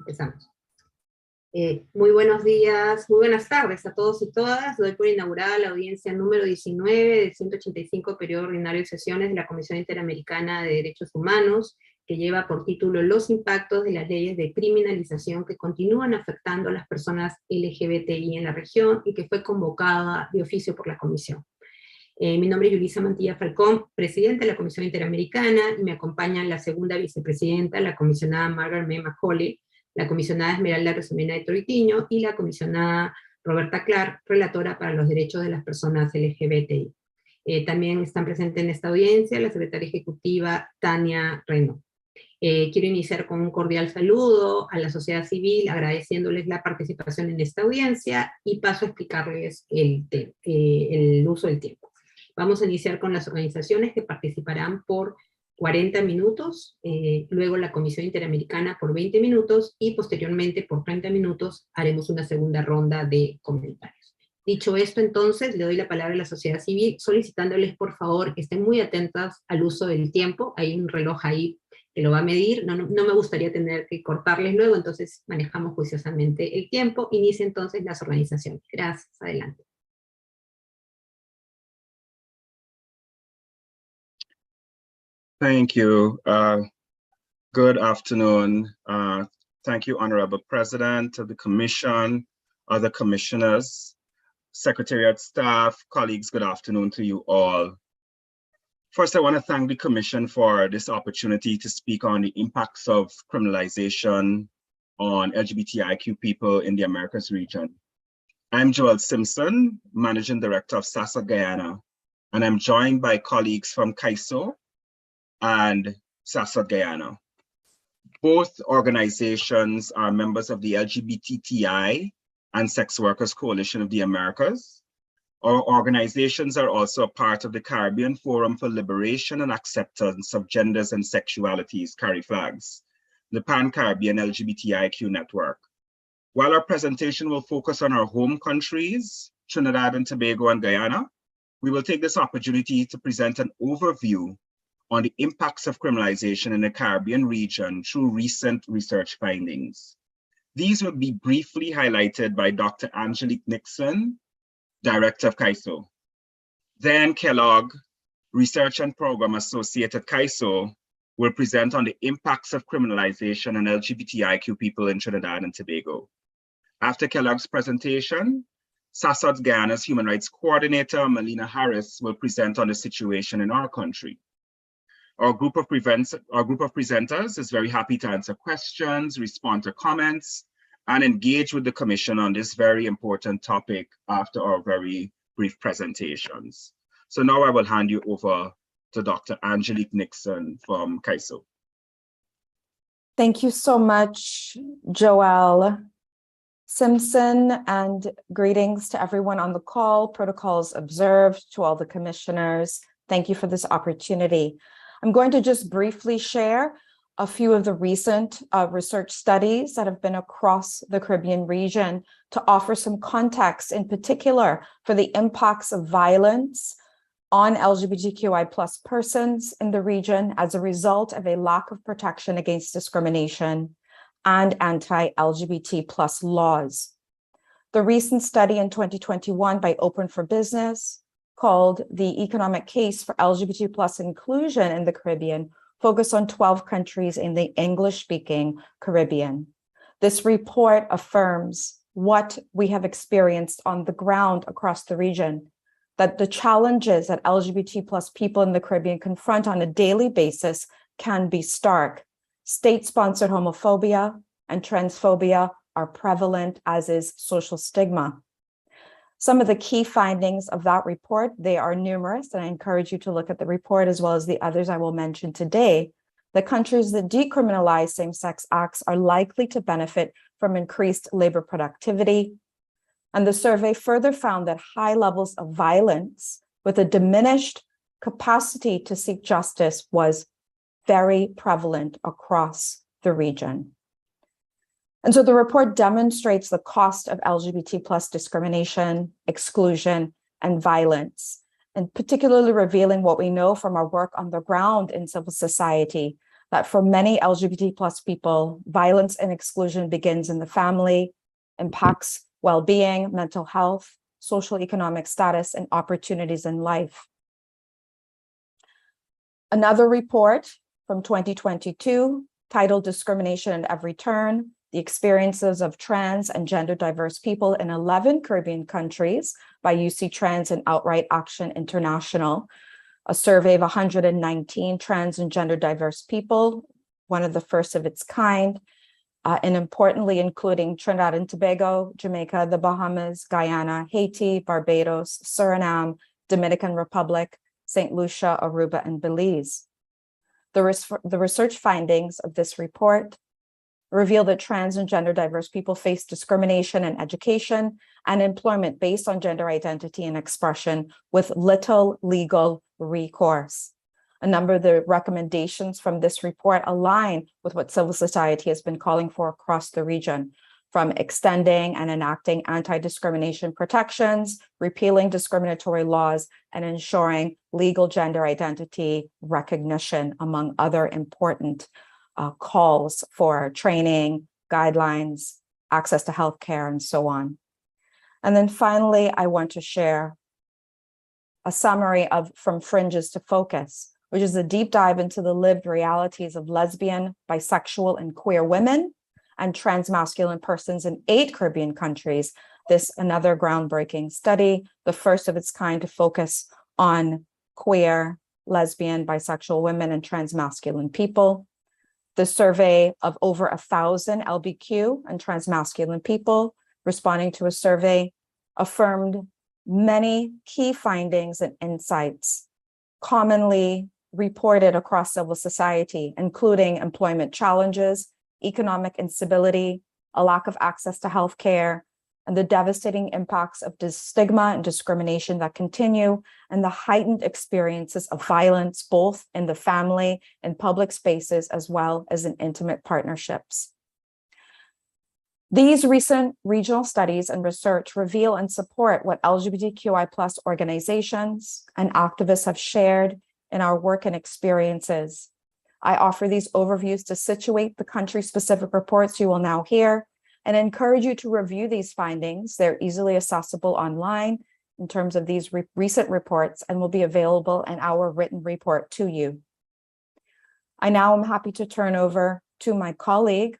Empezamos. Muy buenos días, muy buenas tardes a todos y todas. Doy por inaugurada la audiencia número 19 del 185 periodo ordinario de sesiones de la Comisión Interamericana de Derechos Humanos, que lleva por título Los impactos de las leyes de criminalización que continúan afectando a las personas LGBTI en la región y que fue convocada de oficio por la Comisión. Mi nombre es Yulisa Mantilla Falcón, presidenta de la Comisión Interamericana, y me acompaña la segunda vicepresidenta, la comisionada Margaret M. Macaulay, la comisionada Esmeralda Rosemena de Toritiño y la comisionada Roberta Clark, relatora para los derechos de las personas LGBTI. También están presentes en esta audiencia la secretaria ejecutiva Tania Reno. Quiero iniciar con un cordial saludo a la sociedad civil, agradeciéndoles la participación en esta audiencia, y paso a explicarles el uso del tiempo. Vamos a iniciar con las organizaciones que participarán por 40 minutos, luego la Comisión Interamericana por 20 minutos, y posteriormente por 30 minutos haremos una segunda ronda de comentarios. Dicho esto, entonces, le doy la palabra a la sociedad civil, solicitándoles por favor que estén muy atentas al uso del tiempo. Hay un reloj ahí que lo va a medir, no me gustaría tener que cortarles luego, entonces manejamos juiciosamente el tiempo. Inicia entonces las organizaciones. Gracias, adelante. Thank you. Good afternoon. Thank you, Honorable President of the Commission, other commissioners, Secretariat staff, colleagues, good afternoon to you all. First, I want to thank the Commission for this opportunity to speak on the impacts of criminalization on LGBTIQ people in the Americas region. I'm Joel Simpson, Managing Director of SASA Guyana, and I'm joined by colleagues from CAISO and SASA Guyana. Both organizations are members of the LGBTI and Sex Workers Coalition of the Americas. Our organizations are also a part of the Caribbean Forum for Liberation and Acceptance of Genders and Sexualities, CARI Flags, the Pan-Caribbean LGBTIQ network. While our presentation will focus on our home countries, Trinidad and Tobago and Guyana, we will take this opportunity to present an overview on the impacts of criminalization in the Caribbean region through recent research findings. These will be briefly highlighted by Dr. Angelique Nixon, Director of CAISO. Then Kellogg, Research and Program Associate at CAISO, will present on the impacts of criminalization on LGBTIQ people in Trinidad and Tobago. After Kellogg's presentation, SASA Guyana's Human Rights Coordinator, Melina Harris, will present on the situation in our country. Our group of presenters is very happy to answer questions, respond to comments, and engage with the Commission on this very important topic after our very brief presentations. So now I will hand you over to Dr. Angelique Nixon from CAISO. Thank you so much, Joel Simpson, and greetings to everyone on the call. Protocols observed, to all the commissioners. Thank you for this opportunity. I'm going to just briefly share a few of the recent research studies that have been across the Caribbean region to offer some context, in particular for the impacts of violence on LGBTQI+ persons in the region as a result of a lack of protection against discrimination and anti-LGBT+ laws. The recent study in 2021 by Open for Business, called The Economic Case for LGBT+ Inclusion in the Caribbean, focused on 12 countries in the English-speaking Caribbean. This report affirms what we have experienced on the ground across the region, that the challenges that LGBT+ people in the Caribbean confront on a daily basis can be stark. State-sponsored homophobia and transphobia are prevalent, as is social stigma. Some of the key findings of that report, they are numerous, and I encourage you to look at the report as well as the others I will mention today. The countries that decriminalize same-sex acts are likely to benefit from increased labor productivity. And the survey further found that high levels of violence with a diminished capacity to seek justice was very prevalent across the region. And so the report demonstrates the cost of LGBT+ discrimination, exclusion, and violence, and particularly revealing what we know from our work on the ground in civil society, that for many LGBT plus people, violence and exclusion begins in the family, impacts well-being, mental health, social economic status, and opportunities in life. Another report from 2022 titled Discrimination at Every Turn, the experiences of trans and gender diverse people in 11 Caribbean countries by UC Trans and Outright Action International, a survey of 119 trans and gender diverse people, one of the first of its kind, and importantly, including Trinidad and Tobago, Jamaica, the Bahamas, Guyana, Haiti, Barbados, Suriname, Dominican Republic, St. Lucia, Aruba, and Belize. The research findings of this report reveal that trans and gender diverse people face discrimination in education and employment based on gender identity and expression with little legal recourse. A number of the recommendations from this report align with what civil society has been calling for across the region, from extending and enacting anti-discrimination protections, repealing discriminatory laws, and ensuring legal gender identity recognition, among other important calls for training, guidelines, access to healthcare, and so on. And then finally, I want to share a summary of From Fringes to Focus, which is a deep dive into the lived realities of lesbian, bisexual, and queer women and transmasculine persons in 8 Caribbean countries. This another groundbreaking study, the first of its kind to focus on queer, lesbian, bisexual women and transmasculine people. The survey of over 1,000 LBQ and transmasculine people responding to a survey affirmed many key findings and insights commonly reported across civil society, including employment challenges, economic instability, a lack of access to healthcare, and the devastating impacts of stigma and discrimination that continue, and the heightened experiences of violence, both in the family and public spaces, as well as in intimate partnerships. These recent regional studies and research reveal and support what LGBTQI+ organizations and activists have shared in our work and experiences. I offer these overviews to situate the country-specific reports you will now hear, and encourage you to review these findings. They're easily accessible online in terms of these recent reports and will be available in our written report to you. I now am happy to turn over to my colleague,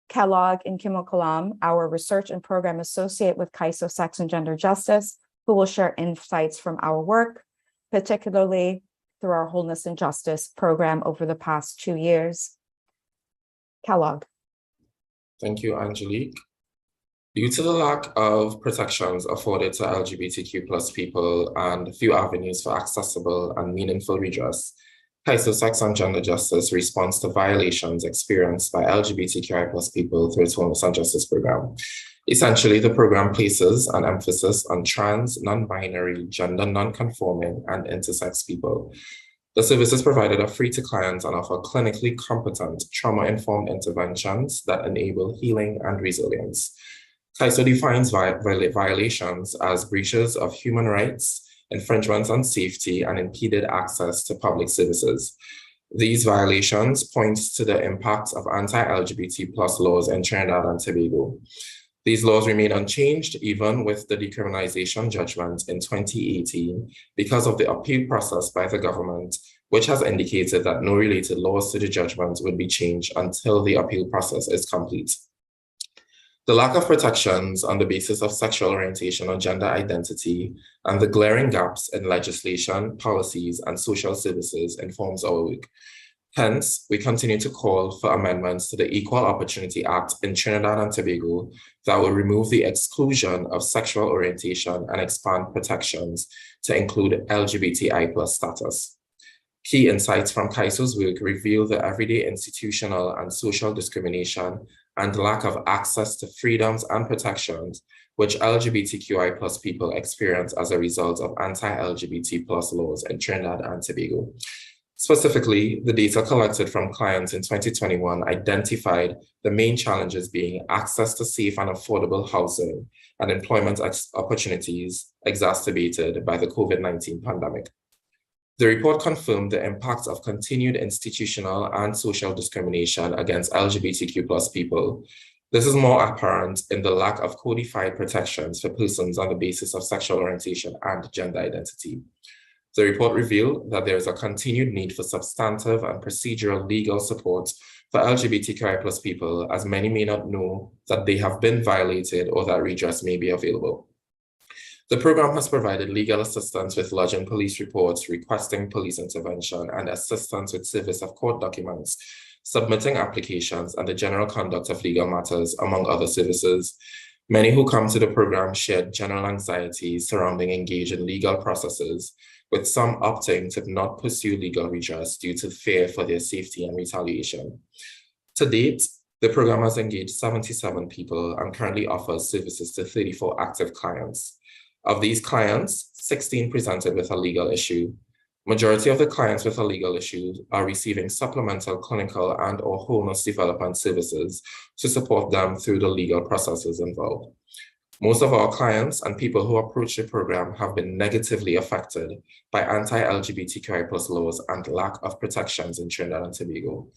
Kellogg Nkimokalam, our Research and Program Associate with CAISO Sex and Gender Justice, who will share insights from our work, particularly through our Wholeness and Justice program over the past 2 years. Kellogg. Thank you, Angelique. Due to the lack of protections afforded to LGBTQ+ people and few avenues for accessible and meaningful redress, CAISO Sex and Gender Justice responds to violations experienced by LGBTQI+ people through its Wholeness and Justice program. Essentially, the program places an emphasis on trans, non-binary, gender non-conforming, and intersex people. The services provided are free to clients and offer clinically competent, trauma-informed interventions that enable healing and resilience. CAISO defines violations as breaches of human rights, infringements on safety, and impeded access to public services. These violations point to the impact of anti-LGBT+ laws in Trinidad and Tobago. These laws remain unchanged even with the decriminalization judgment in 2018 because of the appeal process by the government, which has indicated that no related laws to the judgment would be changed until the appeal process is complete. The lack of protections on the basis of sexual orientation or gender identity and the glaring gaps in legislation, policies, and social services informs our work. Hence, we continue to call for amendments to the Equal Opportunity Act in Trinidad and Tobago that will remove the exclusion of sexual orientation and expand protections to include LGBTI+ status. Key insights from CAISO's work reveal the everyday institutional and social discrimination and lack of access to freedoms and protections which LGBTQI+ people experience as a result of anti-LGBT+ laws in Trinidad and Tobago. Specifically, the data collected from clients in 2021 identified the main challenges being access to safe and affordable housing and employment opportunities exacerbated by the COVID-19 pandemic. The report confirmed the impact of continued institutional and social discrimination against LGBTQ+ people. This is more apparent in the lack of codified protections for persons on the basis of sexual orientation and gender identity. The report revealed that there is a continued need for substantive and procedural legal support for LGBTQI+ people, as many may not know that they have been violated or that redress may be available. The program has provided legal assistance with lodging police reports, requesting police intervention, and assistance with service of court documents, submitting applications, and the general conduct of legal matters, among other services. Many who come to the program shared general anxieties surrounding engaging in legal processes, with some opting to not pursue legal redress due to fear for their safety and retaliation. To date, the program has engaged 77 people and currently offers services to 34 active clients. Of these clients, 16 presented with a legal issue. Majority of the clients with a legal issue are receiving supplemental clinical and or wholeness development services to support them through the legal processes involved. Most of our clients and people who approach the program have been negatively affected by anti-LGBTQI+ laws and lack of protections in Trinidad and Tobago.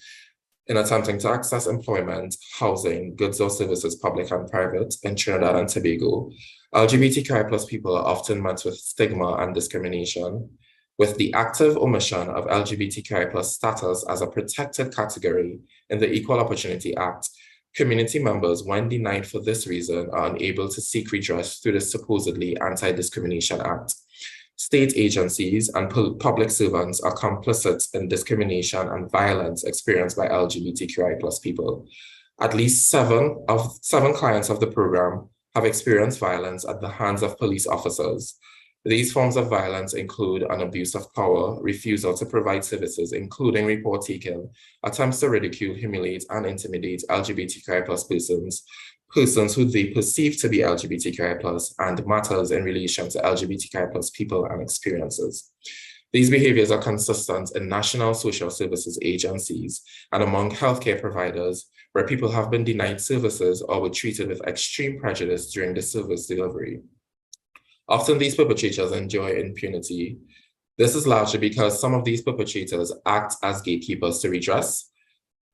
In attempting to access employment, housing, goods or services, public and private, in Trinidad and Tobago, LGBTQI+ people are often met with stigma and discrimination. With the active omission of LGBTQI+ status as a protected category in the Equal Opportunity Act, community members, when denied for this reason, are unable to seek redress through the supposedly Anti-Discrimination Act. State agencies and public servants are complicit in discrimination and violence experienced by LGBTQI+ people. At least seven clients of the program have experienced violence at the hands of police officers. These forms of violence include an abuse of power, refusal to provide services, including report taking, attempts to ridicule, humiliate, and intimidate LGBTQI+ persons who they perceive to be LGBTQI+, and matters in relation to LGBTQI+ people and experiences. These behaviors are consistent in national social services agencies and among healthcare providers, where people have been denied services or were treated with extreme prejudice during the service delivery. Often these perpetrators enjoy impunity. This is largely because some of these perpetrators act as gatekeepers to redress.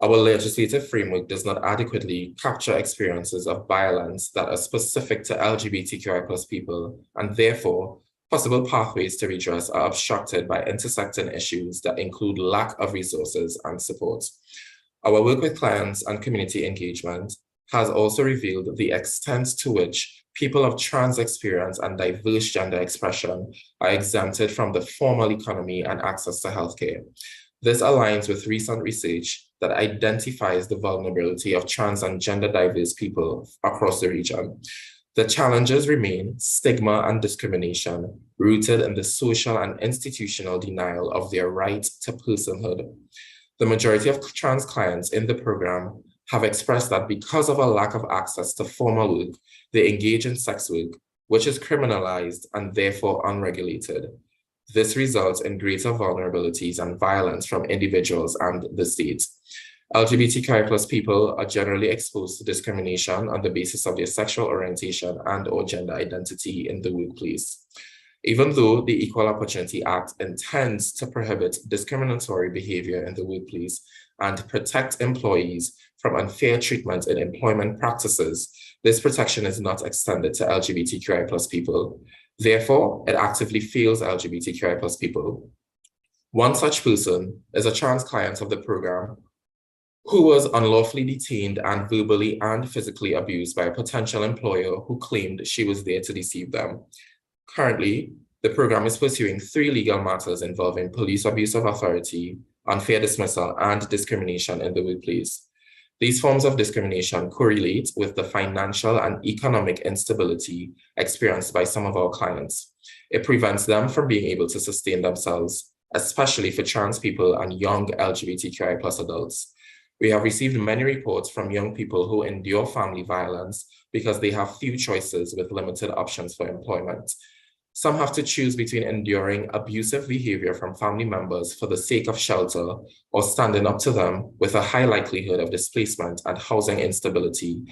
Our legislative framework does not adequately capture experiences of violence that are specific to LGBTQI+ people, and therefore, possible pathways to redress are obstructed by intersecting issues that include lack of resources and support. Our work with clients and community engagement has also revealed the extent to which people of trans experience and diverse gender expression are exempted from the formal economy and access to healthcare. This aligns with recent research that identifies the vulnerability of trans and gender diverse people across the region. The challenges remain stigma and discrimination rooted in the social and institutional denial of their right to personhood. The majority of trans clients in the program have expressed that because of a lack of access to formal work, they engage in sex work, which is criminalized and therefore unregulated. This results in greater vulnerabilities and violence from individuals and the state. LGBTQI+ people are generally exposed to discrimination on the basis of their sexual orientation and or gender identity in the workplace. Even though the Equal Opportunity Act intends to prohibit discriminatory behavior in the workplace and protect employees from unfair treatment in employment practices, this protection is not extended to LGBTQI+ people. Therefore, it actively fails LGBTQI+ people. One such person is a trans client of the program who was unlawfully detained and verbally and physically abused by a potential employer who claimed she was there to deceive them. Currently, the program is pursuing 3 legal matters involving police abuse of authority, unfair dismissal, and discrimination in the workplace. These forms of discrimination correlate with the financial and economic instability experienced by some of our clients. It prevents them from being able to sustain themselves, especially for trans people and young LGBTQI+ adults. We have received many reports from young people who endure family violence because they have few choices with limited options for employment. Some have to choose between enduring abusive behavior from family members for the sake of shelter or standing up to them with a high likelihood of displacement and housing instability.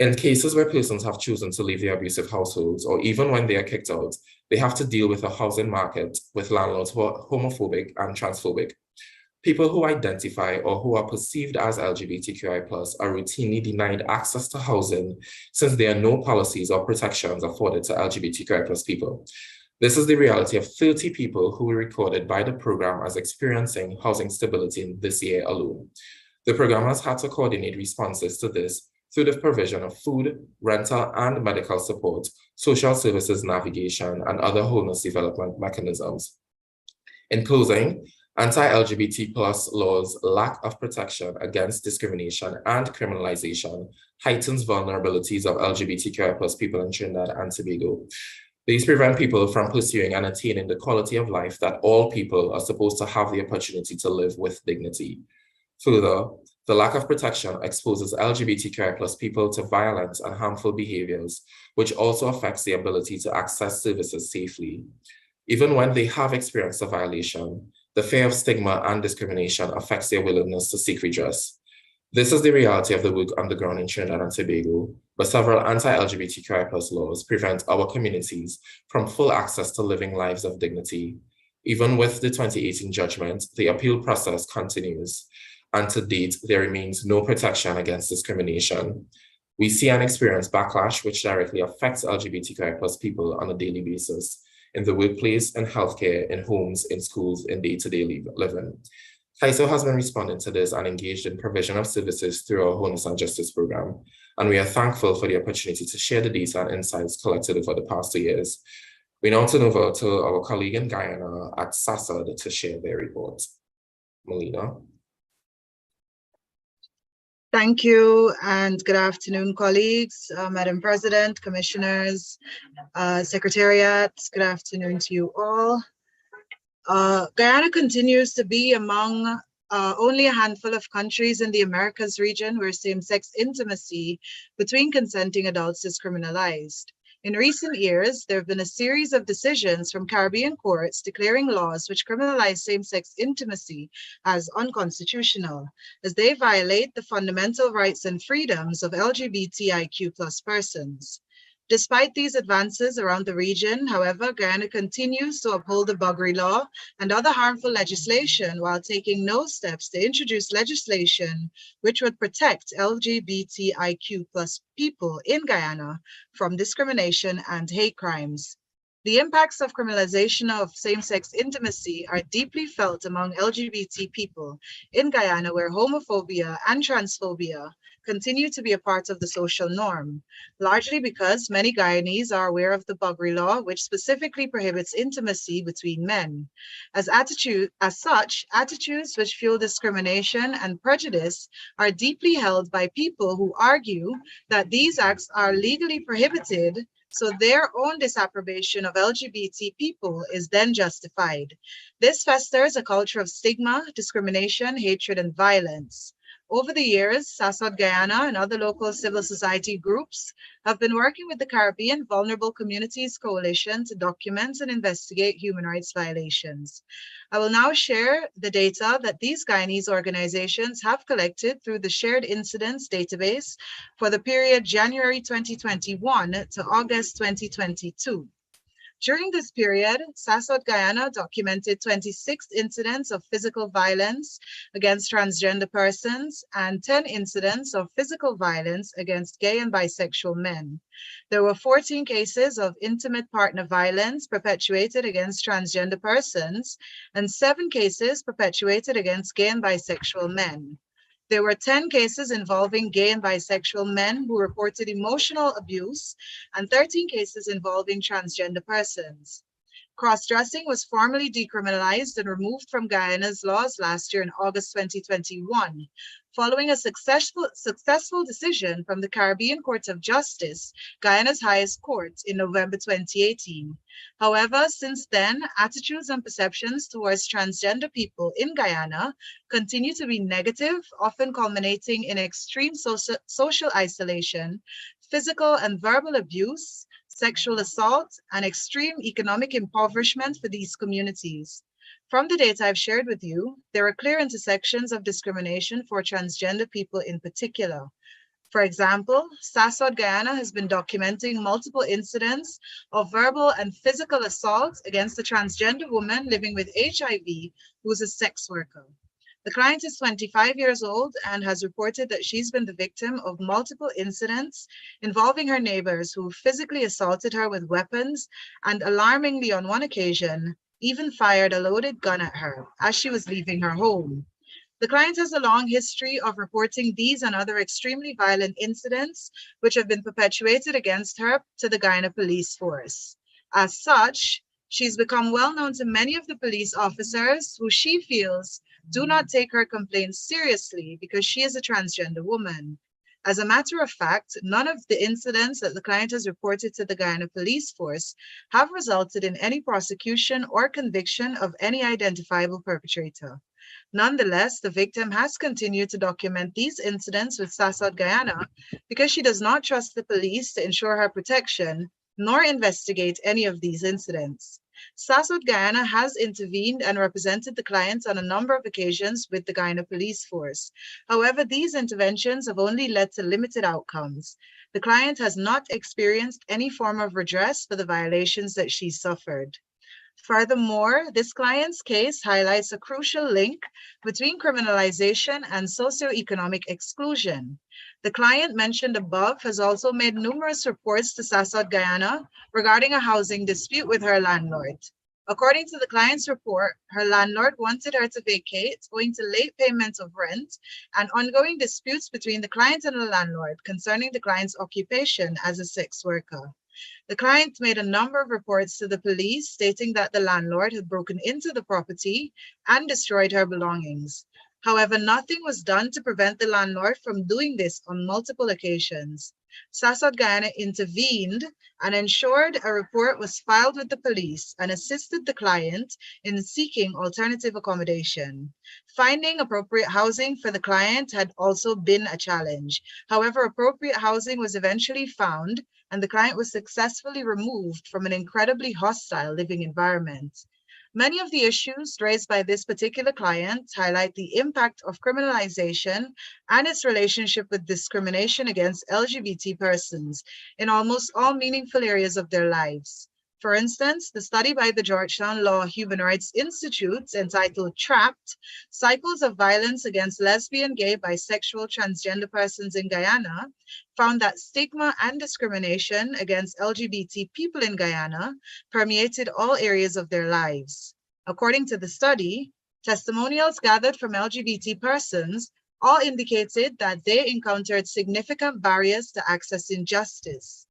In cases where persons have chosen to leave their abusive households, or even when they are kicked out, they have to deal with a housing market with landlords who are homophobic and transphobic. People who identify or who are perceived as LGBTQI+ are routinely denied access to housing since there are no policies or protections afforded to LGBTQI+ people. This is the reality of 30 people who were recorded by the program as experiencing housing stability this year alone. The program has had to coordinate responses to this through the provision of food, rental and medical support, social services navigation, and other wholeness development mechanisms. In closing, anti-LGBT+ laws' lack of protection against discrimination and criminalization heightens vulnerabilities of LGBTQI+ people in Trinidad and Tobago. These prevent people from pursuing and attaining the quality of life that all people are supposed to have the opportunity to live with dignity. Further, the lack of protection exposes LGBTQI+ people to violent and harmful behaviors, which also affects the ability to access services safely. Even when they have experienced a violation, the fear of stigma and discrimination affects their willingness to seek redress. This is the reality of the work on the ground in Trinidad and Tobago, but several anti-LGBTQI+ laws prevent our communities from full access to living lives of dignity. Even with the 2018 judgment, the appeal process continues, and to date, there remains no protection against discrimination. We see and experience backlash which directly affects LGBTQI+ people on a daily basis, in the workplace, in healthcare, in homes, in schools, in day-to-day living. CAISO has been responding to this and engaged in provision of services through our Wholeness and Justice program, and we are thankful for the opportunity to share the data and insights collected over the past 2 years. We now turn over to our colleague in Guyana at SASAD to share their report. Melina. Thank you and good afternoon, colleagues, Madam President, Commissioners, Secretariat, good afternoon to you all. Guyana continues to be among only a handful of countries in the Americas region where same-sex intimacy between consenting adults is criminalized. In recent years, there have been a series of decisions from Caribbean courts declaring laws which criminalize same-sex intimacy as unconstitutional, as they violate the fundamental rights and freedoms of LGBTIQ+ persons. Despite these advances around the region, however, Guyana continues to uphold the buggery law and other harmful legislation while taking no steps to introduce legislation which would protect LGBTIQ+ people in Guyana from discrimination and hate crimes. The impacts of criminalization of same-sex intimacy are deeply felt among LGBT people in Guyana, where homophobia and transphobia continue to be a part of the social norm, largely because many Guyanese are aware of the buggery law, which specifically prohibits intimacy between men. As such, attitudes which fuel discrimination and prejudice are deeply held by people who argue that these acts are legally prohibited, so their own disapprobation of LGBT people is then justified. This festers a culture of stigma, discrimination, hatred, and violence. Over the years, SASAD Guyana and other local civil society groups have been working with the Caribbean Vulnerable Communities Coalition to document and investigate human rights violations. I will now share the data that these Guyanese organizations have collected through the Shared Incidents Database for the period January 2021 to August 2022. During this period, SASAD Guyana documented 26 incidents of physical violence against transgender persons and 10 incidents of physical violence against gay and bisexual men. There were 14 cases of intimate partner violence perpetuated against transgender persons and 7 cases perpetuated against gay and bisexual men. There were 10 cases involving gay and bisexual men who reported emotional abuse and 13 cases involving transgender persons. Cross-dressing was formally decriminalized and removed from Guyana's laws last year in August 2021, following a successful decision from the Caribbean Court of Justice, Guyana's highest court, in November 2018. However, since then, attitudes and perceptions towards transgender people in Guyana continue to be negative, often culminating in extreme social isolation, physical and verbal abuse, sexual assault, and extreme economic impoverishment for these communities. From the data I've shared with you, there are clear intersections of discrimination for transgender people in particular. For example, SASOD Guyana has been documenting multiple incidents of verbal and physical assault against a transgender woman living with HIV who is a sex worker. The client is 25 years old and has reported that she's been the victim of multiple incidents involving her neighbors who physically assaulted her with weapons and, alarmingly on one occasion, even fired a loaded gun at her as she was leaving her home. The client has a long history of reporting these and other extremely violent incidents which have been perpetuated against her to the Guyana Police Force. As such, she's become well known to many of the police officers who she feels do not take her complaints seriously because she is a transgender woman. As a matter of fact, none of the incidents that the client has reported to the Guyana Police Force have resulted in any prosecution or conviction of any identifiable perpetrator. Nonetheless, the victim has continued to document these incidents with SASOD Guyana because she does not trust the police to ensure her protection, nor investigate any of these incidents. SASOD Guyana has intervened and represented the client on a number of occasions with the Guyana Police Force. However, these interventions have only led to limited outcomes. The client has not experienced any form of redress for the violations that she suffered. Furthermore, this client's case highlights a crucial link between criminalization and socioeconomic exclusion. The client mentioned above has also made numerous reports to SASOD Guyana regarding a housing dispute with her landlord. According to the client's report, her landlord wanted her to vacate owing to late payments of rent and ongoing disputes between the client and the landlord concerning the client's occupation as a sex worker. The client made a number of reports to the police stating that the landlord had broken into the property and destroyed her belongings. However, nothing was done to prevent the landlord from doing this on multiple occasions. SASOD Guyana intervened and ensured a report was filed with the police and assisted the client in seeking alternative accommodation. Finding appropriate housing for the client had also been a challenge. However, appropriate housing was eventually found and the client was successfully removed from an incredibly hostile living environment. Many of the issues raised by this particular client highlight the impact of criminalization and its relationship with discrimination against LGBT persons in almost all meaningful areas of their lives. For instance, the study by the Georgetown Law Human Rights Institute entitled Trapped, Cycles of Violence Against Lesbian, Gay, Bisexual, Transgender Persons in Guyana, found that stigma and discrimination against LGBT people in Guyana permeated all areas of their lives. According to the study, testimonials gathered from LGBT persons all indicated that they encountered significant barriers to accessing justice.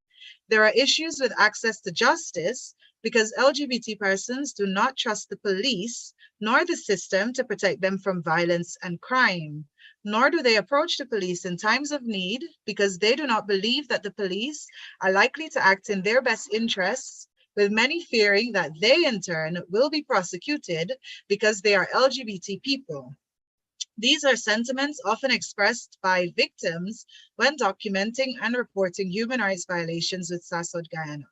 There are issues with access to justice because LGBT persons do not trust the police nor the system to protect them from violence and crime, nor do they approach the police in times of need because they do not believe that the police are likely to act in their best interests, with many fearing that they in turn will be prosecuted because they are LGBT people. These are sentiments often expressed by victims when documenting and reporting human rights violations with SASOD Guyana.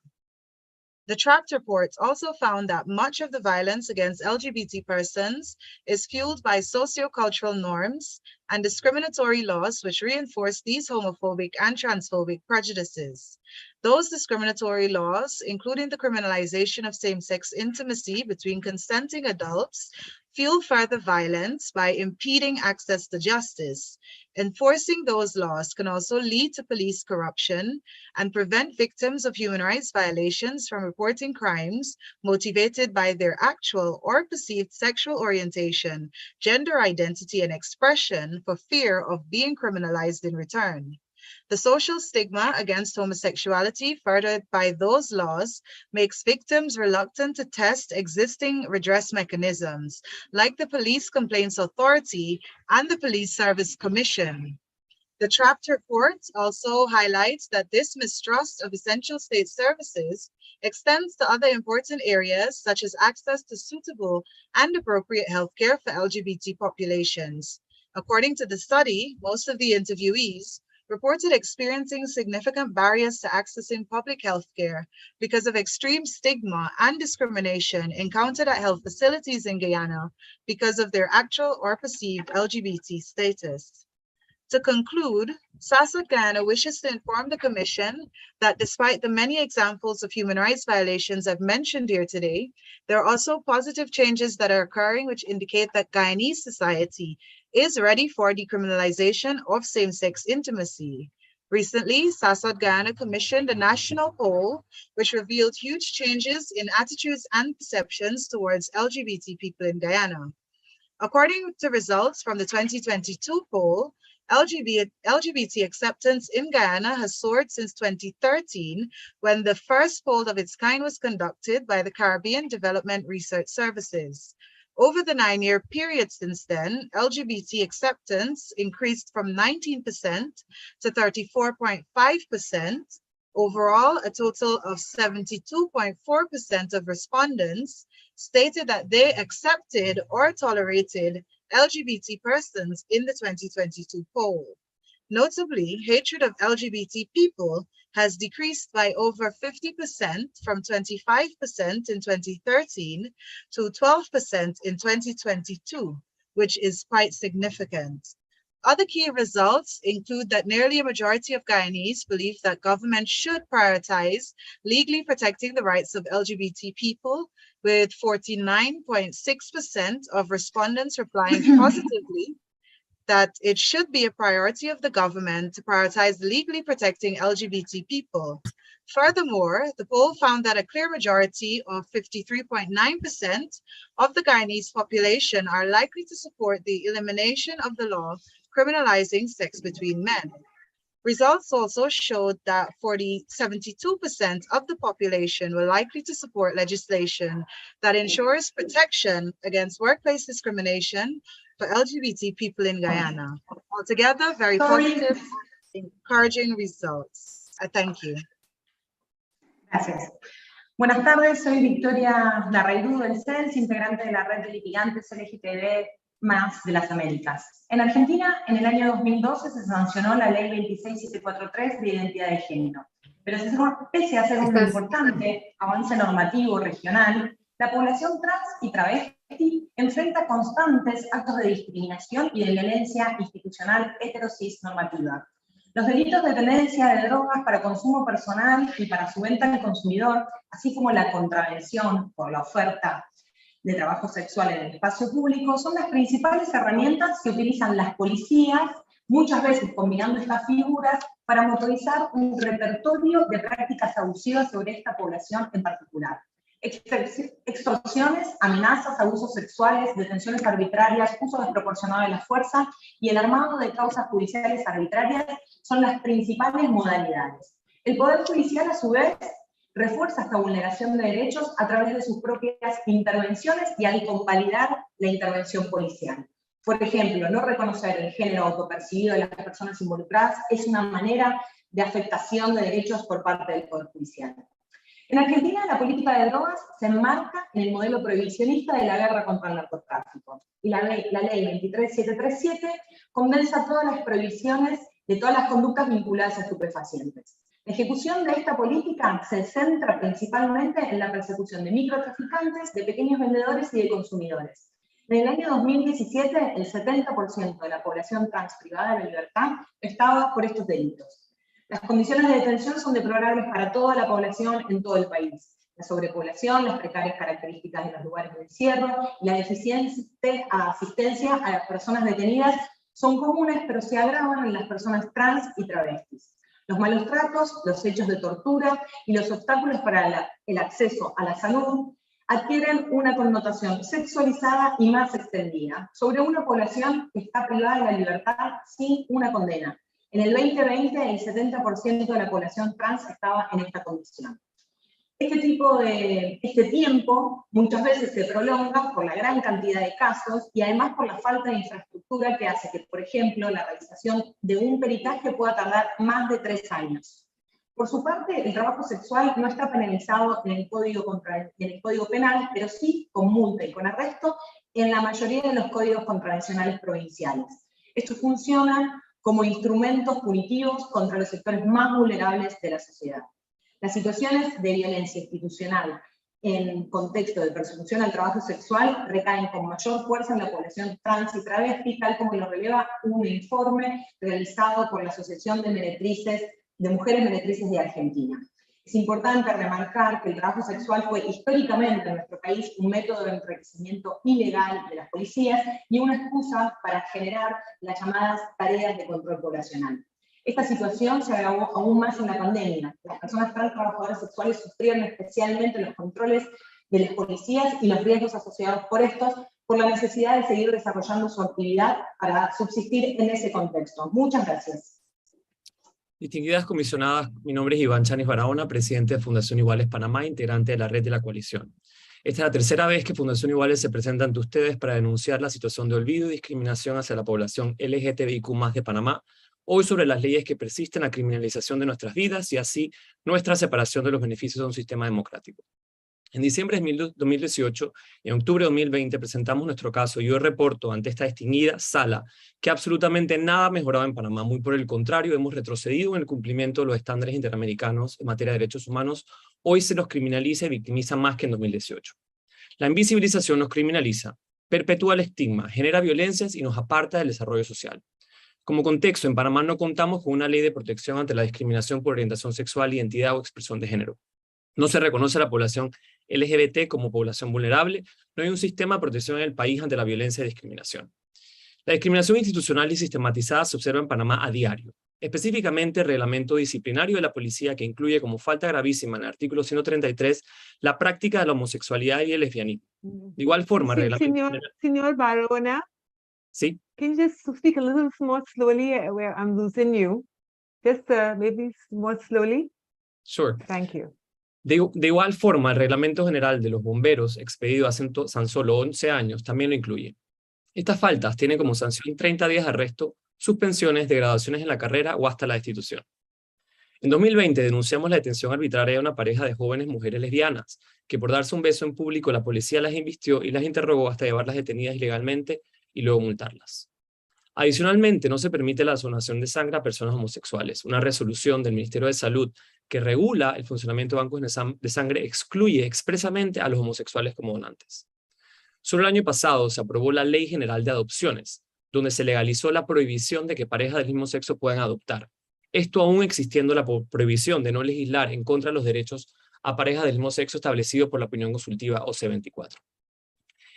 The Trapped report also found that much of the violence against LGBT persons is fueled by sociocultural norms and discriminatory laws which reinforce these homophobic and transphobic prejudices. Those discriminatory laws, including the criminalization of same-sex intimacy between consenting adults, fuel further violence by impeding access to justice. Enforcing those laws can also lead to police corruption and prevent victims of human rights violations from reporting crimes motivated by their actual or perceived sexual orientation, gender identity, and expression for fear of being criminalized in return. The social stigma against homosexuality furthered by those laws makes victims reluctant to test existing redress mechanisms, like the Police Complaints Authority and the Police Service Commission. The Trapped report also highlights that this mistrust of essential state services extends to other important areas, such as access to suitable and appropriate healthcare for LGBT populations. According to the study, most of the interviewees reported experiencing significant barriers to accessing public health care because of extreme stigma and discrimination encountered at health facilities in Guyana because of their actual or perceived LGBT status. To conclude, SASAD Guyana wishes to inform the Commission that despite the many examples of human rights violations I've mentioned here today, there are also positive changes that are occurring which indicate that Guyanese society is ready for decriminalization of same-sex intimacy. Recently, SASAD Guyana commissioned a national poll which revealed huge changes in attitudes and perceptions towards LGBT people in Guyana. According to results from the 2022 poll, LGBT acceptance in Guyana has soared since 2013, when the first poll of its kind was conducted by the Caribbean Development Research Services. Over the 9-year period since then, LGBT acceptance increased from 19% to 34.5%. Overall, a total of 72.4% of respondents stated that they accepted or tolerated LGBT persons in the 2022 poll. Notably, hatred of LGBT people has decreased by over 50% from 25% in 2013 to 12% in 2022, which is quite significant. Other key results include that nearly a majority of Guyanese believe that government should prioritize legally protecting the rights of LGBT people, with 49.6% of respondents replying positively that it should be a priority of the government to prioritize legally protecting LGBT people. Furthermore, the poll found that a clear majority of 53.9% of the Guyanese population are likely to support the elimination of the law criminalizing sex between men. Results also showed that 72% of the population were likely to support legislation that ensures protection against workplace discrimination for LGBT people in Guyana. Altogether, very positive, encouraging results. I thank you. Gracias. Buenas tardes, soy Victoria Larraidú del CELS, integrante de la red de litigantes LGTB+ de las Américas. En Argentina, en el año 2012 se sancionó la ley 26743 de identidad de género, pero pese a ser un importante avance normativo regional, la población trans y travesti enfrenta constantes actos de discriminación y de violencia institucional heterosis normativa. Los delitos de tenencia de drogas para consumo personal y para su venta al consumidor, así como la contravención por la oferta de trabajo sexual en el espacio público, son las principales herramientas que utilizan las policías, muchas veces combinando estas figuras, para motorizar un repertorio de prácticas abusivas sobre esta población en particular. Extorsiones, amenazas, abusos sexuales, detenciones arbitrarias, uso desproporcionado de la fuerza y el armado de causas judiciales arbitrarias son las principales modalidades. El Poder Judicial, a su vez, refuerza esta vulneración de derechos a través de sus propias intervenciones y al convalidar la intervención policial. Por ejemplo, no reconocer el género autopercibido de las personas involucradas es una manera de afectación de derechos por parte del Poder Judicial. En Argentina, la política de drogas se enmarca en el modelo prohibicionista de la guerra contra el narcotráfico. Y la ley 23737 condensa todas las prohibiciones de todas las conductas vinculadas a estupefacientes. La ejecución de esta política se centra principalmente en la persecución de microtraficantes, de pequeños vendedores y de consumidores. En el año 2017, el 70% de la población trans privada de la libertad estaba por estos delitos. Las condiciones de detención son deplorables para toda la población en todo el país. La sobrepoblación, las precarias características de los lugares de encierro y la deficiente asistencia a las personas detenidas son comunes, pero se agravan en las personas trans y travestis. Los malos tratos, los hechos de tortura y los obstáculos para el acceso a la salud adquieren una connotación sexualizada y más extendida sobre una población que está privada de la libertad sin una condena. En el 2020, el 70% de la población trans estaba en esta condición. Este tiempo muchas veces se prolonga por la gran cantidad de casos y además por la falta de infraestructura que hace que, por ejemplo, la realización de un peritaje pueda tardar más de 3 años. Por su parte, el trabajo sexual no está penalizado en el Código Penal, pero sí con multa y con arresto en la mayoría de los códigos contravencionales provinciales. Esto funciona como instrumentos punitivos contra los sectores más vulnerables de la sociedad. Las situaciones de violencia institucional en contexto de persecución al trabajo sexual recaen con mayor fuerza en la población trans y travesti, tal como lo releva un informe realizado por la Asociación de Mujeres Meretrices de Argentina. Es importante remarcar que el trabajo sexual fue históricamente en nuestro país un método de enriquecimiento ilegal de las policías y una excusa para generar las llamadas tareas de control poblacional. Esta situación se agravó aún más en la pandemia. Las personas trans trabajadoras sexuales sufrieron especialmente los controles de las policías y los riesgos asociados por estos, por la necesidad de seguir desarrollando su actividad para subsistir en ese contexto. Muchas gracias. Distinguidas comisionadas, mi nombre es Iván Chanis Barahona, presidente de Fundación Iguales Panamá, integrante de la red de la coalición. Esta es la tercera vez que Fundación Iguales se presenta ante ustedes para denunciar la situación de olvido y discriminación hacia la población LGBTIQ+ de Panamá, hoy sobre las leyes que persisten la criminalización de nuestras vidas y así nuestra separación de los beneficios de un sistema democrático. En diciembre de 2018 y en octubre de 2020 presentamos nuestro caso y hoy reporto ante esta distinguida sala que absolutamente nada ha mejorado en Panamá. Muy por el contrario, hemos retrocedido en el cumplimiento de los estándares interamericanos en materia de derechos humanos. Hoy se nos criminaliza y victimiza más que en 2018. La invisibilización nos criminaliza, perpetúa el estigma, genera violencias y nos aparta del desarrollo social. Como contexto, en Panamá no contamos con una ley de protección ante la discriminación por orientación sexual, identidad o expresión de género. No se reconoce a la población LGBT como población vulnerable, no hay un sistema de protección en el país ante la violencia y discriminación. La discriminación institucional y sistematizada se observa en Panamá a diario. Específicamente, el reglamento disciplinario de la policía que incluye como falta gravísima en el artículo 133 la práctica de la homosexualidad y el lesbianismo. De igual forma, el reglamento... Señor Barahona, ¿sí? can you just speak a little more slowly where I'm losing you? Just maybe more slowly. Sure. Thank you. De igual forma, el Reglamento General de los Bomberos, expedido hace tan solo 11 años, también lo incluye. Estas faltas tienen como sanción 30 días de arresto, suspensiones, degradaciones en la carrera o hasta la destitución. En 2020 denunciamos la detención arbitraria de una pareja de jóvenes mujeres lesbianas, que por darse un beso en público la policía las invistió y las interrogó hasta llevarlas detenidas ilegalmente y luego multarlas. Adicionalmente, no se permite la donación de sangre a personas homosexuales. Una resolución del Ministerio de Salud que regula el funcionamiento de bancos de sangre excluye expresamente a los homosexuales como donantes. Solo el año pasado se aprobó la Ley General de Adopciones, donde se legalizó la prohibición de que parejas del mismo sexo puedan adoptar. Esto aún existiendo la prohibición de no legislar en contra de los derechos a parejas del mismo sexo establecido por la opinión consultiva OC24.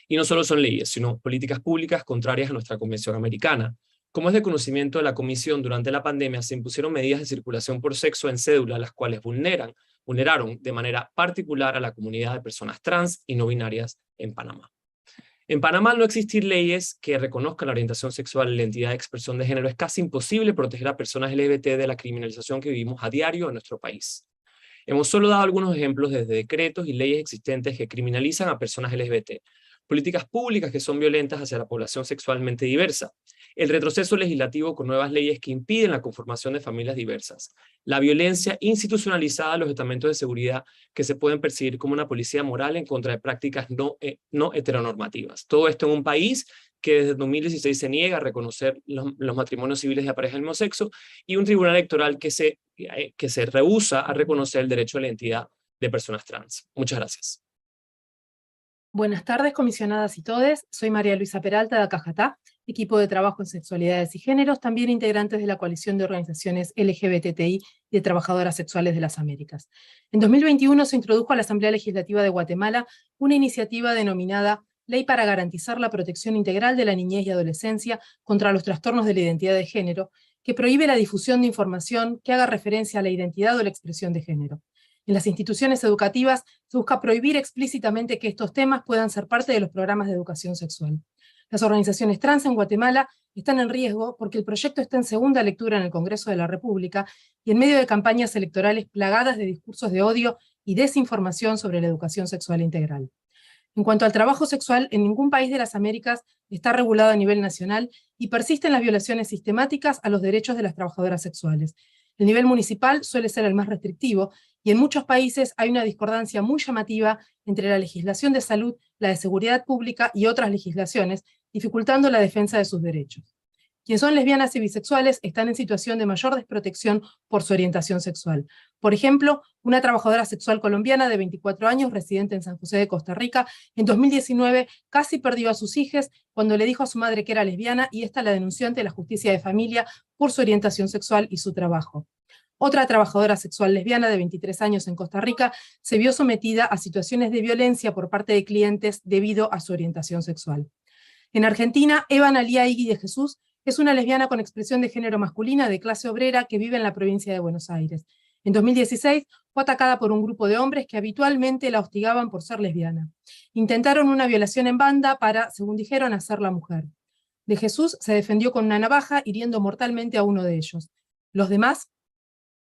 Y no solo son leyes, sino políticas públicas contrarias a nuestra Convención Americana. Como es de conocimiento de la Comisión, durante la pandemia se impusieron medidas de circulación por sexo en cédula, las cuales vulneraron de manera particular a la comunidad de personas trans y no binarias en Panamá. En Panamá, al no existir leyes que reconozcan la orientación sexual y la identidad de expresión de género, es casi imposible proteger a personas LGBT de la criminalización que vivimos a diario en nuestro país. Hemos solo dado algunos ejemplos desde decretos y leyes existentes que criminalizan a personas LGBT, políticas públicas que son violentas hacia la población sexualmente diversa, el retroceso legislativo con nuevas leyes que impiden la conformación de familias diversas, la violencia institucionalizada a los estamentos de seguridad que se pueden percibir como una policía moral en contra de prácticas no heteronormativas. Todo esto en un país que desde 2016 se niega a reconocer los matrimonios civiles de pareja del mismo sexo y un tribunal electoral que se rehúsa a reconocer el derecho a la identidad de personas trans. Muchas gracias. Buenas tardes, comisionadas y todes. Soy María Luisa Peralta de Acajatá, equipo de trabajo en sexualidades y géneros, también integrantes de la coalición de organizaciones LGBTI y de trabajadoras sexuales de las Américas. En 2021 se introdujo a la Asamblea Legislativa de Guatemala una iniciativa denominada Ley para garantizar la protección integral de la niñez y adolescencia contra los trastornos de la identidad de género, que prohíbe la difusión de información que haga referencia a la identidad o la expresión de género. En las instituciones educativas se busca prohibir explícitamente que estos temas puedan ser parte de los programas de educación sexual. Las organizaciones trans en Guatemala están en riesgo porque el proyecto está en segunda lectura en el Congreso de la República y en medio de campañas electorales plagadas de discursos de odio y desinformación sobre la educación sexual integral. En cuanto al trabajo sexual, en ningún país de las Américas está regulado a nivel nacional y persisten las violaciones sistemáticas a los derechos de las trabajadoras sexuales. El nivel municipal suele ser el más restrictivo y en muchos países hay una discordancia muy llamativa entre la legislación de salud, la de seguridad pública y otras legislaciones, dificultando la defensa de sus derechos. Quienes son lesbianas y bisexuales están en situación de mayor desprotección por su orientación sexual. Por ejemplo, una trabajadora sexual colombiana de 24 años, residente en San José de Costa Rica, en 2019 casi perdió a sus hijas cuando le dijo a su madre que era lesbiana y esta la denunció ante la justicia de familia por su orientación sexual y su trabajo. Otra trabajadora sexual lesbiana de 23 años en Costa Rica se vio sometida a situaciones de violencia por parte de clientes debido a su orientación sexual. En Argentina, Eva Analía Igui de Jesús es una lesbiana con expresión de género masculina de clase obrera que vive en la provincia de Buenos Aires. En 2016 fue atacada por un grupo de hombres que habitualmente la hostigaban por ser lesbiana. Intentaron una violación en banda para, según dijeron, hacerla mujer. De Jesús se defendió con una navaja, hiriendo mortalmente a uno de ellos. Los demás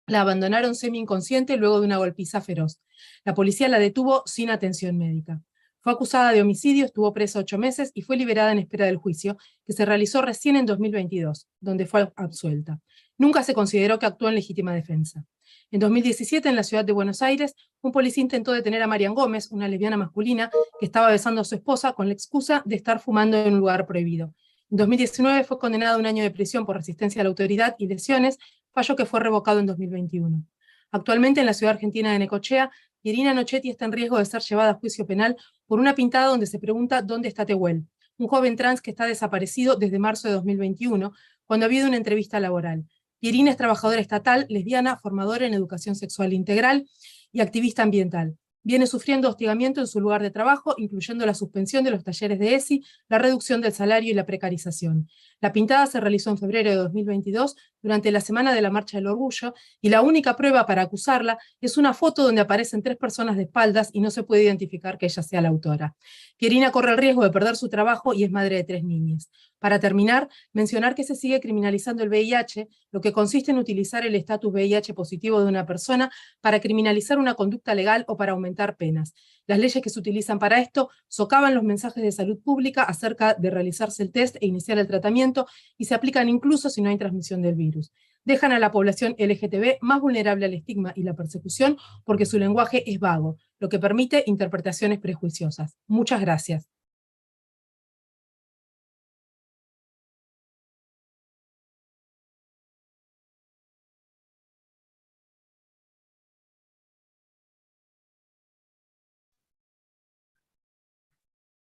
la abandonaron semi-inconsciente luego de una golpiza feroz. La policía la detuvo sin atención médica. Fue acusada de homicidio, estuvo presa 8 meses y fue liberada en espera del juicio, que se realizó recién en 2022, donde fue absuelta. Nunca se consideró que actuó en legítima defensa. En 2017, en la ciudad de Buenos Aires, un policía intentó detener a Marian Gómez, una lesbiana masculina, que estaba besando a su esposa con la excusa de estar fumando en un lugar prohibido. En 2019 fue condenada a 1 año de prisión por resistencia a la autoridad y lesiones, fallo que fue revocado en 2021. Actualmente, en la ciudad argentina de Necochea, Irina Nochetti está en riesgo de ser llevada a juicio penal por una pintada donde se pregunta ¿dónde está Tehuel?, un joven trans que está desaparecido desde marzo de 2021, cuando ha habido una entrevista laboral. Irina es trabajadora estatal, lesbiana, formadora en educación sexual integral y activista ambiental. Viene sufriendo hostigamiento en su lugar de trabajo, incluyendo la suspensión de los talleres de ESI, la reducción del salario y la precarización. La pintada se realizó en febrero de 2022, durante la Semana de la Marcha del Orgullo, y la única prueba para acusarla es una foto donde aparecen 3 personas de espaldas y no se puede identificar que ella sea la autora. Pierina corre el riesgo de perder su trabajo y es madre de 3 niñas. Para terminar, mencionar que se sigue criminalizando el VIH, lo que consiste en utilizar el estatus VIH positivo de una persona para criminalizar una conducta legal o para aumentar penas. Las leyes que se utilizan para esto socavan los mensajes de salud pública acerca de realizarse el test e iniciar el tratamiento y se aplican incluso si no hay transmisión del virus. Dejan a la población LGTB más vulnerable al estigma y la persecución porque su lenguaje es vago, lo que permite interpretaciones prejuiciosas. Muchas gracias.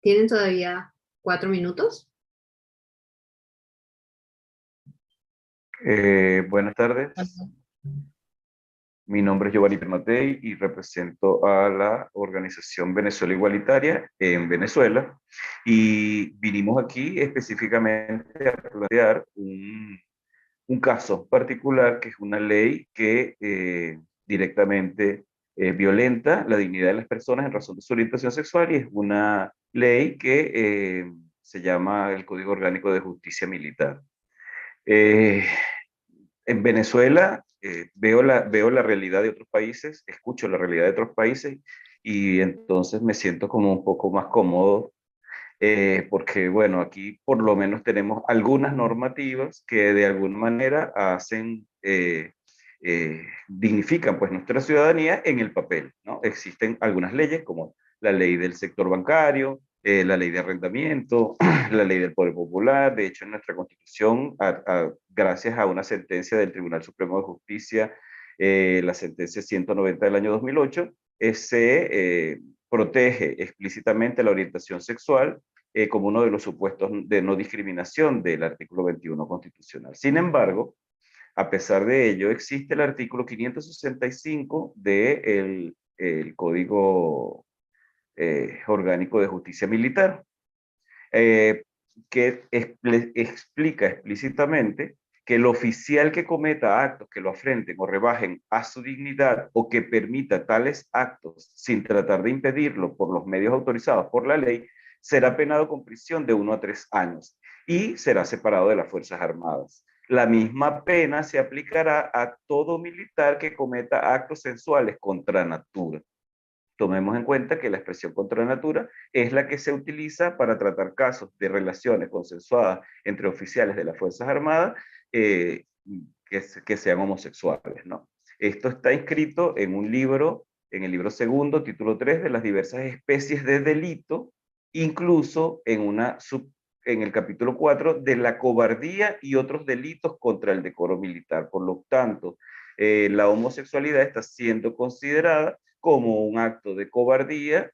¿Tienen todavía 4 minutos? Buenas tardes. Mi nombre es Giovanni Permatei y represento a la organización Venezuela Igualitaria en Venezuela. Y vinimos aquí específicamente a plantear un caso particular que es una ley que directamente violenta la dignidad de las personas en razón de su orientación sexual y es una ley que se llama el Código Orgánico de Justicia Militar. En Venezuela veo la realidad de otros países, escucho la realidad de otros países y entonces me siento como un poco más cómodo porque, bueno, aquí por lo menos tenemos algunas normativas que de alguna manera dignifican pues nuestra ciudadanía en el papel, ¿no? Existen algunas leyes como la ley del sector bancario, la ley de arrendamiento, la ley del poder popular. De hecho, en nuestra Constitución, gracias a una sentencia del Tribunal Supremo de Justicia, la sentencia 190 del año 2008, se protege explícitamente la orientación sexual como uno de los supuestos de no discriminación del artículo 21 constitucional. Sin embargo, a pesar de ello, existe el artículo 565 del Código Orgánico de Justicia Militar, que explica explícitamente que el oficial que cometa actos que lo afrenten o rebajen a su dignidad o que permita tales actos sin tratar de impedirlo por los medios autorizados por la ley, será penado con prisión de 1 a 3 años y será separado de las Fuerzas Armadas. La misma pena se aplicará a todo militar que cometa actos sensuales contra natura. Tomemos en cuenta que la expresión contra natura es la que se utiliza para tratar casos de relaciones consensuadas entre oficiales de las Fuerzas Armadas que sean homosexuales, ¿no? Esto está inscrito en un libro, en el libro segundo, título 3, de las diversas especies de delito, incluso en una en el capítulo 4 de la cobardía y otros delitos contra el decoro militar. Por lo tanto, la homosexualidad está siendo considerada como un acto de cobardía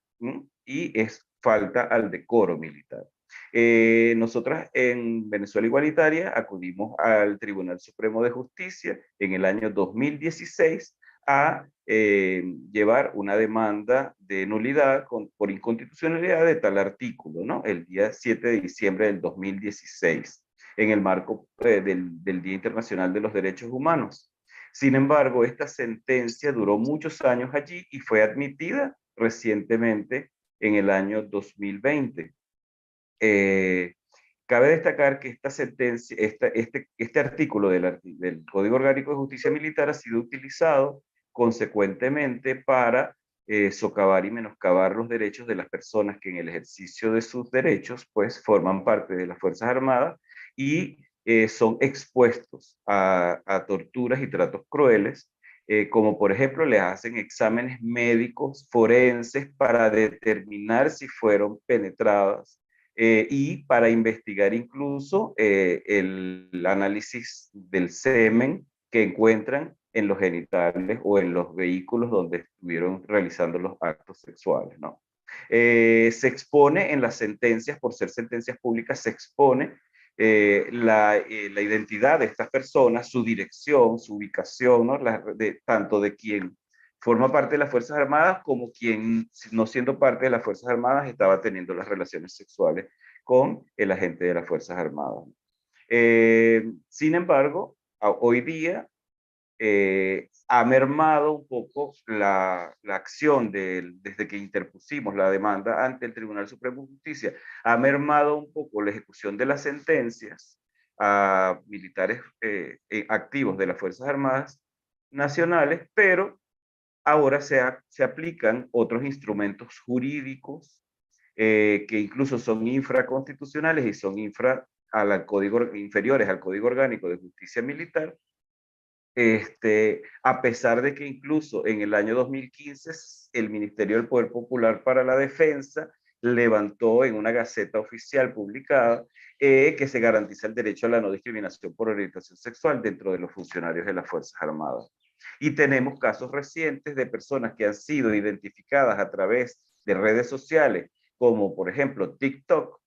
y es falta al decoro militar. Nosotras en Venezuela Igualitaria acudimos al Tribunal Supremo de Justicia en el año 2016 a llevar una demanda de nulidad por inconstitucionalidad de tal artículo, ¿no? El día 7 de diciembre del 2016, en el marco del Día Internacional de los Derechos Humanos. Sin embargo, esta sentencia duró muchos años allí y fue admitida recientemente en el año 2020. Cabe destacar que esta sentencia, este artículo del Código Orgánico de Justicia Militar ha sido utilizado consecuentemente para socavar y menoscabar los derechos de las personas que en el ejercicio de sus derechos pues forman parte de las Fuerzas Armadas y son expuestos a torturas y tratos crueles, como por ejemplo les hacen exámenes médicos forenses para determinar si fueron penetradas y para investigar incluso el análisis del semen que encuentran en los genitales o en los vehículos donde estuvieron realizando los actos sexuales, ¿no? Se expone en las sentencias, por ser sentencias públicas, se expone la identidad de estas personas, su dirección, su ubicación, ¿no? Tanto de quien forma parte de las Fuerzas Armadas como quien, no siendo parte de las Fuerzas Armadas, estaba teniendo las relaciones sexuales con el agente de las Fuerzas Armadas. Sin embargo, hoy día ha mermado un poco la acción desde que interpusimos la demanda ante el Tribunal Supremo de Justicia, ha mermado un poco la ejecución de las sentencias a militares activos de las Fuerzas Armadas nacionales, pero ahora se aplican otros instrumentos jurídicos que incluso son infraconstitucionales y son inferiores al Código Orgánico de Justicia Militar, a pesar de que incluso en el año 2015 el Ministerio del Poder Popular para la Defensa levantó en una gaceta oficial publicada que se garantiza el derecho a la no discriminación por orientación sexual dentro de los funcionarios de las Fuerzas Armadas. Y tenemos casos recientes de personas que han sido identificadas a través de redes sociales, como por ejemplo TikTok,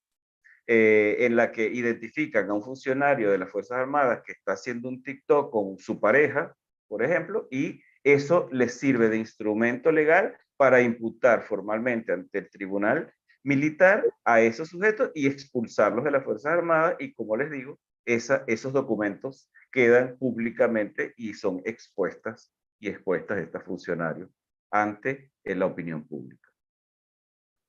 en la que identifican a un funcionario de las Fuerzas Armadas que está haciendo un TikTok con su pareja, por ejemplo, y eso les sirve de instrumento legal para imputar formalmente ante el Tribunal Militar a esos sujetos y expulsarlos de las Fuerzas Armadas. Y como les digo, esos documentos quedan públicamente y son expuestas estos funcionarios ante la opinión pública.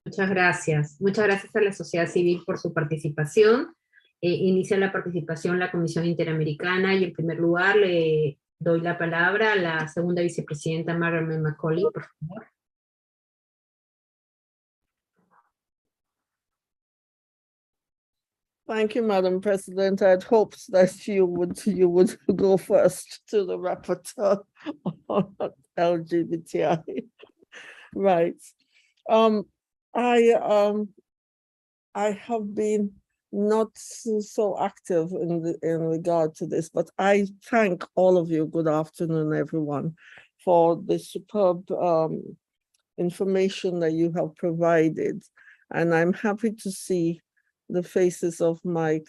Muchas gracias. Muchas gracias a la sociedad civil por su participación. Inicia la participación la Comisión Interamericana y en primer lugar le doy la palabra a la segunda vicepresidenta Margaret Macaulay, por favor. Thank you, Madam President. I had hoped that you would go first to the rapporteur on LGBTI. Right. I have been not so active in regard to this, but I thank all of you. Good afternoon, everyone, for the superb information that you have provided. And I'm happy to see the faces of my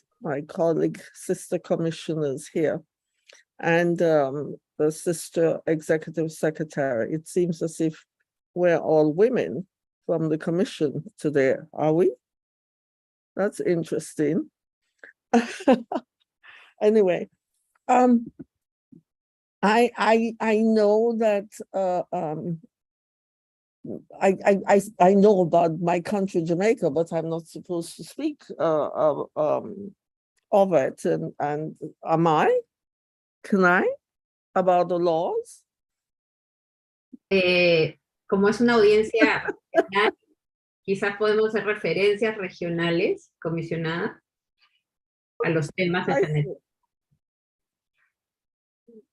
colleague, sister commissioners here, and the sister executive secretary. It seems as if we're all women from the commission today, are we? That's interesting. Anyway, I know that I know about my country, Jamaica, but I'm not supposed to speak of it. And am I? Can I? About the laws? Como es una audiencia regional, quizás podemos hacer referencias regionales, comisionada, a los temas de general.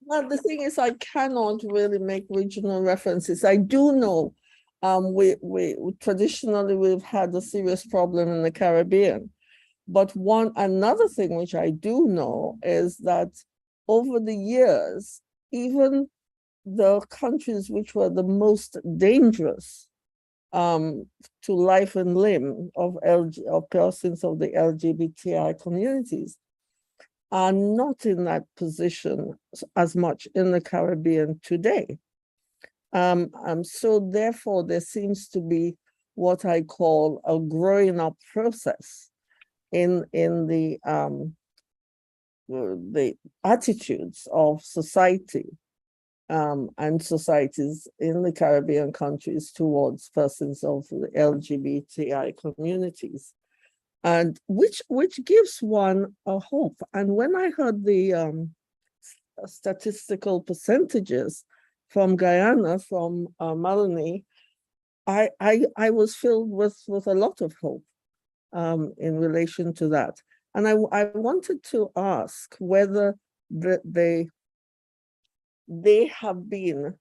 Well, the thing is, I cannot really make regional references. I do know we traditionally we've had a serious problem in the Caribbean But another thing which I do know is that over the years, even the countries which were the most dangerous to life and limb of persons of the LGBTI communities are not in that position as much in the Caribbean today. So therefore, there seems to be what I call a growing up process in the attitudes of society and societies in the Caribbean countries towards persons of the LGBTI communities, and which gives one a hope. And when I heard the statistical percentages from Guyana, from Melanie, I was filled with a lot of hope in relation to that. And I wanted to ask whether they have been,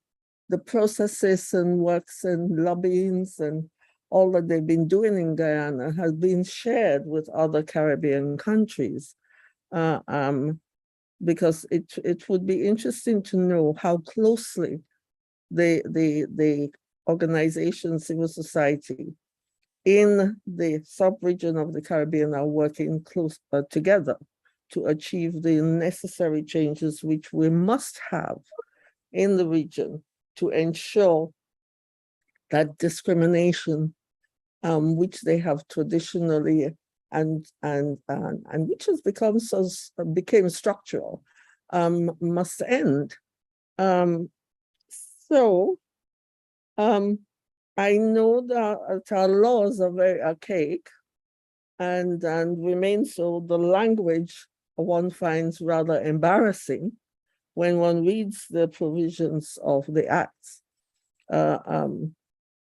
the processes and works and lobbyings and all that they've been doing in Guyana has been shared with other Caribbean countries. Because it would be interesting to know how closely the organization, civil society in the sub-region of the Caribbean are working close together to achieve the necessary changes which we must have in the region to ensure that discrimination, which they have traditionally and which has became structural, must end. I know that our laws are very archaic and remain so. The language one finds rather embarrassing when one reads the provisions of the acts. And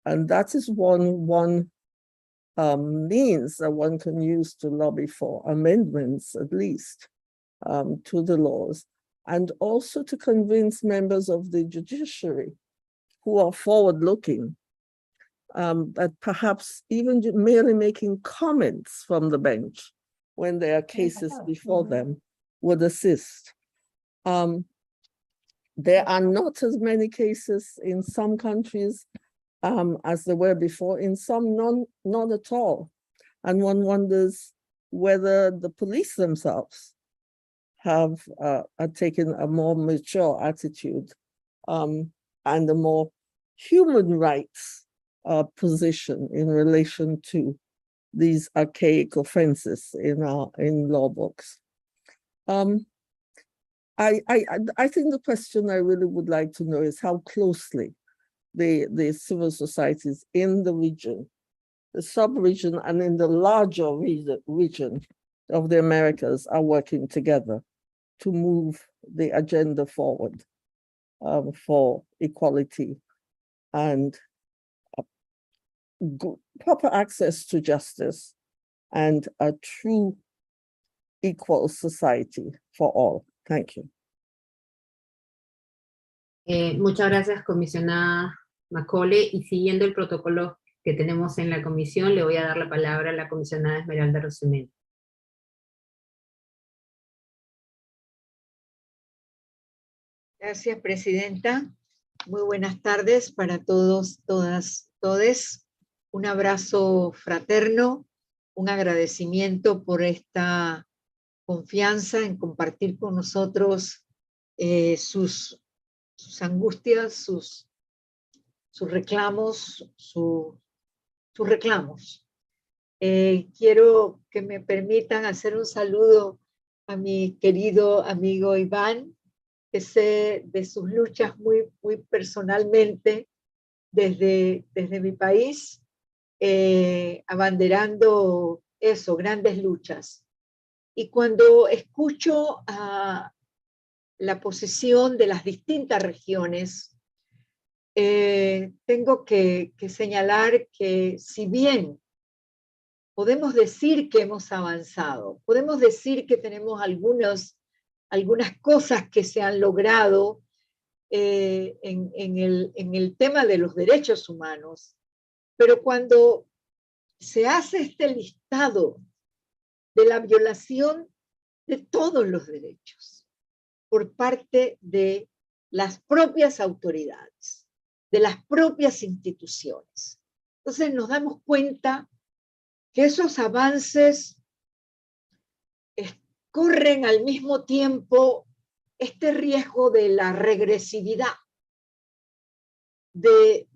that is one means that one can use to lobby for amendments, at least, to the laws, and also to convince members of the judiciary who are forward-looking that perhaps even merely making comments from the bench when there are cases before them would assist. There are not as many cases in some countries as there were before, in some not at all. And one wonders whether the police themselves have taken a more mature attitude and a more human rights position in relation to these archaic offenses in law books. I think the question I really would like to know is how closely the civil societies in the region, the sub-region, and in the larger region of the Americas are working together to move the agenda forward for equality and proper access to justice and a true equal society for all. Thank you. Muchas gracias, comisionada Macaulay. Y siguiendo el protocolo que tenemos en la comisión, le voy a dar la palabra a la comisionada Esmeralda Rosemena. Gracias, presidenta. Muy buenas tardes para todos, todas, todes. Un abrazo fraterno, un agradecimiento por esta confianza en compartir con nosotros sus angustias, sus reclamos, sus reclamos. Quiero que me permitan hacer un saludo a mi querido amigo Iván, que sé de sus luchas muy personalmente desde mi país, abanderando eso, grandes luchas. Y cuando escucho a la posición de las distintas regiones, tengo que señalar que si bien podemos decir que hemos avanzado, podemos decir que tenemos algunas cosas que se han logrado en el tema de los derechos humanos, pero cuando se hace este listado de la violación de todos los derechos por parte de las propias autoridades, de las propias instituciones. Entonces nos damos cuenta que esos avances corren al mismo tiempo este riesgo de la regresividad, de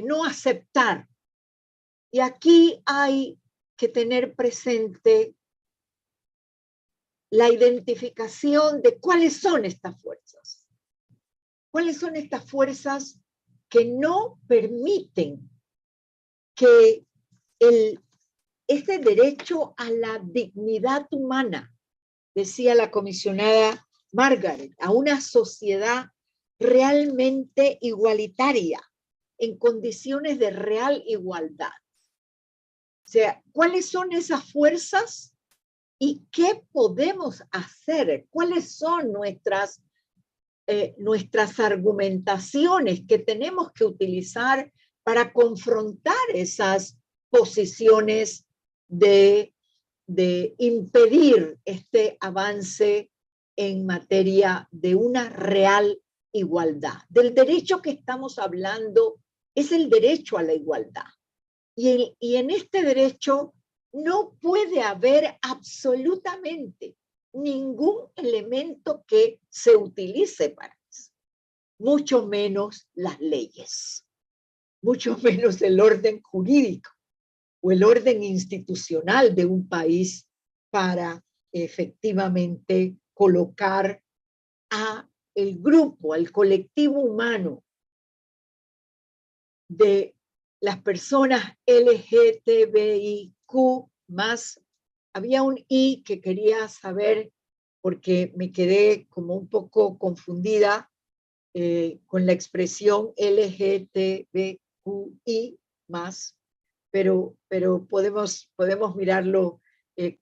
no aceptar. Y aquí hay que tener presente la identificación de cuáles son estas fuerzas. ¿Cuáles son estas fuerzas que no permiten que este derecho a la dignidad humana, decía la comisionada Margaret, a una sociedad realmente igualitaria, en condiciones de real igualdad? O sea, ¿cuáles son esas fuerzas y qué podemos hacer? ¿Cuáles son nuestras argumentaciones que tenemos que utilizar para confrontar esas posiciones de impedir este avance en materia de una real igualdad? Del derecho que estamos hablando es el derecho a la igualdad. Y en este derecho no puede haber absolutamente ningún elemento que se utilice para eso, mucho menos las leyes, mucho menos el orden jurídico o el orden institucional de un país para efectivamente colocar a el grupo, al colectivo humano de las personas LGBTIQ+. Había un I que quería saber porque me quedé como un poco confundida con la expresión LGTBQI+, pero podemos mirarlo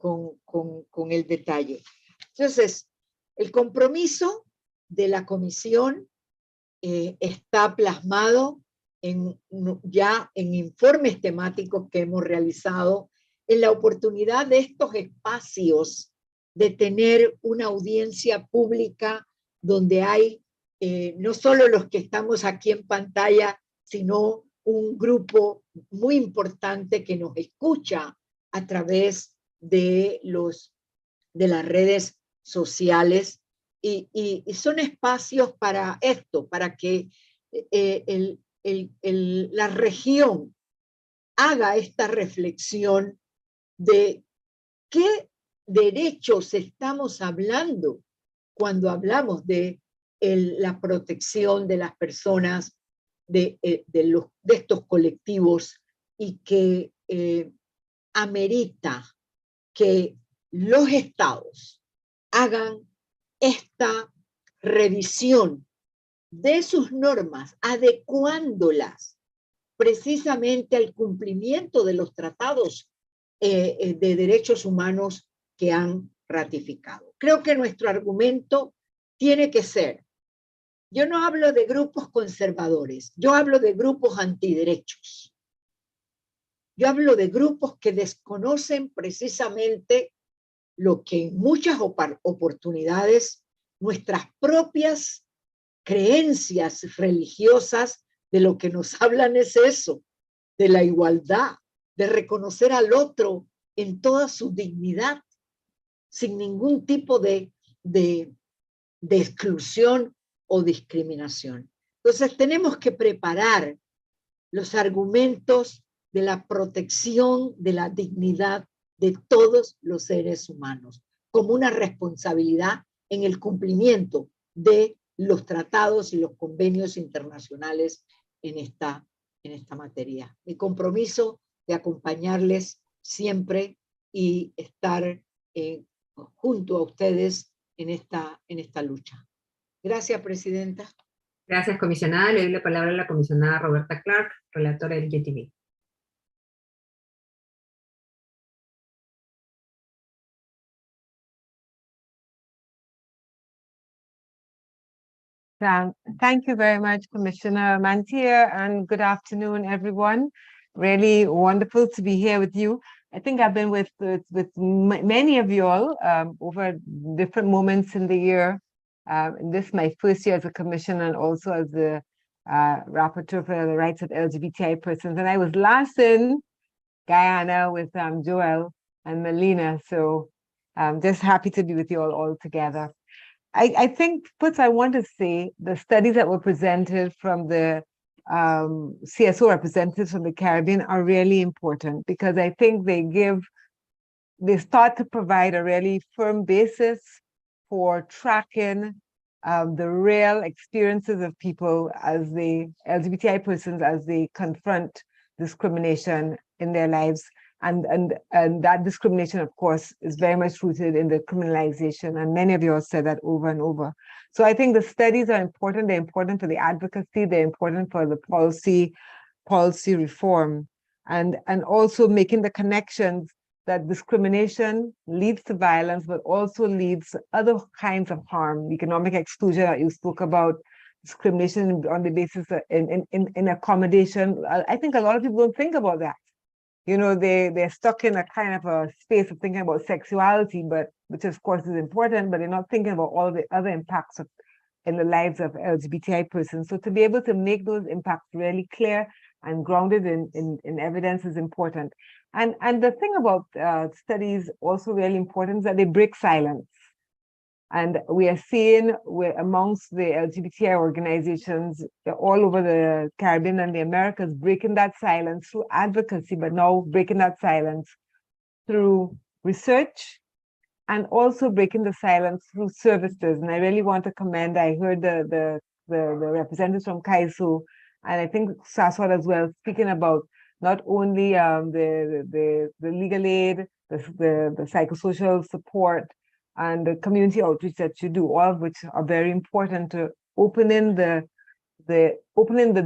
con el detalle. Entonces, el compromiso de la comisión está plasmado ya en informes temáticos que hemos realizado, en la oportunidad de estos espacios de tener una audiencia pública donde hay no solo los que estamos aquí en pantalla, sino un grupo muy importante que nos escucha a través de las redes sociales, y son espacios para esto, para que la región haga esta reflexión de qué derechos estamos hablando cuando hablamos de la protección de las personas, de estos colectivos, y que amerita que los estados hagan esta revisión de sus normas, adecuándolas precisamente al cumplimiento de los tratados de derechos humanos que han ratificado. Creo que nuestro argumento tiene que ser: yo no hablo de grupos conservadores, yo hablo de grupos antiderechos. Yo hablo de grupos que desconocen precisamente lo que en muchas oportunidades nuestras propias creencias religiosas de lo que nos hablan es eso, de la igualdad, de reconocer al otro en toda su dignidad, sin ningún tipo de exclusión o discriminación. Entonces tenemos que preparar los argumentos de la protección de la dignidad de todos los seres humanos, como una responsabilidad en el cumplimiento de los tratados y los convenios internacionales en esta materia. Mi compromiso de acompañarles siempre y estar junto a ustedes en esta lucha. Gracias, Presidenta. Gracias, comisionada. Le doy la palabra a la comisionada Roberta Clark, relatora del LGTB. Thank you very much, Commissioner Mantia, and good afternoon, everyone. Really wonderful to be here with you. I think I've been with many of you all over different moments in the year. This is my first year as a commissioner and also as the rapporteur for the rights of LGBTI persons. And I was last in Guyana with Joel and Melina. So I'm just happy to be with you all together. I think first I want to say the studies that were presented from the CSO representatives from the Caribbean are really important because I think they start to provide a really firm basis for tracking the real experiences of people as LGBTI persons as they confront discrimination in their lives. And that discrimination, of course, is very much rooted in the criminalization. And many of you have said that over and over. So I think the studies are important. They're important for the advocacy. They're important for the policy reform. And also making the connections that discrimination leads to violence, but also leads to other kinds of harm, economic exclusion that you spoke about, discrimination on the basis of in accommodation. I think a lot of people don't think about that. You know, they're stuck in a kind of a space of thinking about sexuality, which of course is important, but they're not thinking about all the other impacts in the lives of LGBTI persons. So to be able to make those impacts really clear and grounded in evidence is important. And the thing about studies also really important is that they break silence. And we are seeing amongst the LGBTI organizations all over the Caribbean and the Americas breaking that silence through advocacy, but now breaking that silence through research and also breaking the silence through services. And I really want to commend, I heard the representatives from CAISO, and I think Saswat as well, speaking about not only the legal aid, the psychosocial support, and the community outreach that you do, all of which are very important to opening the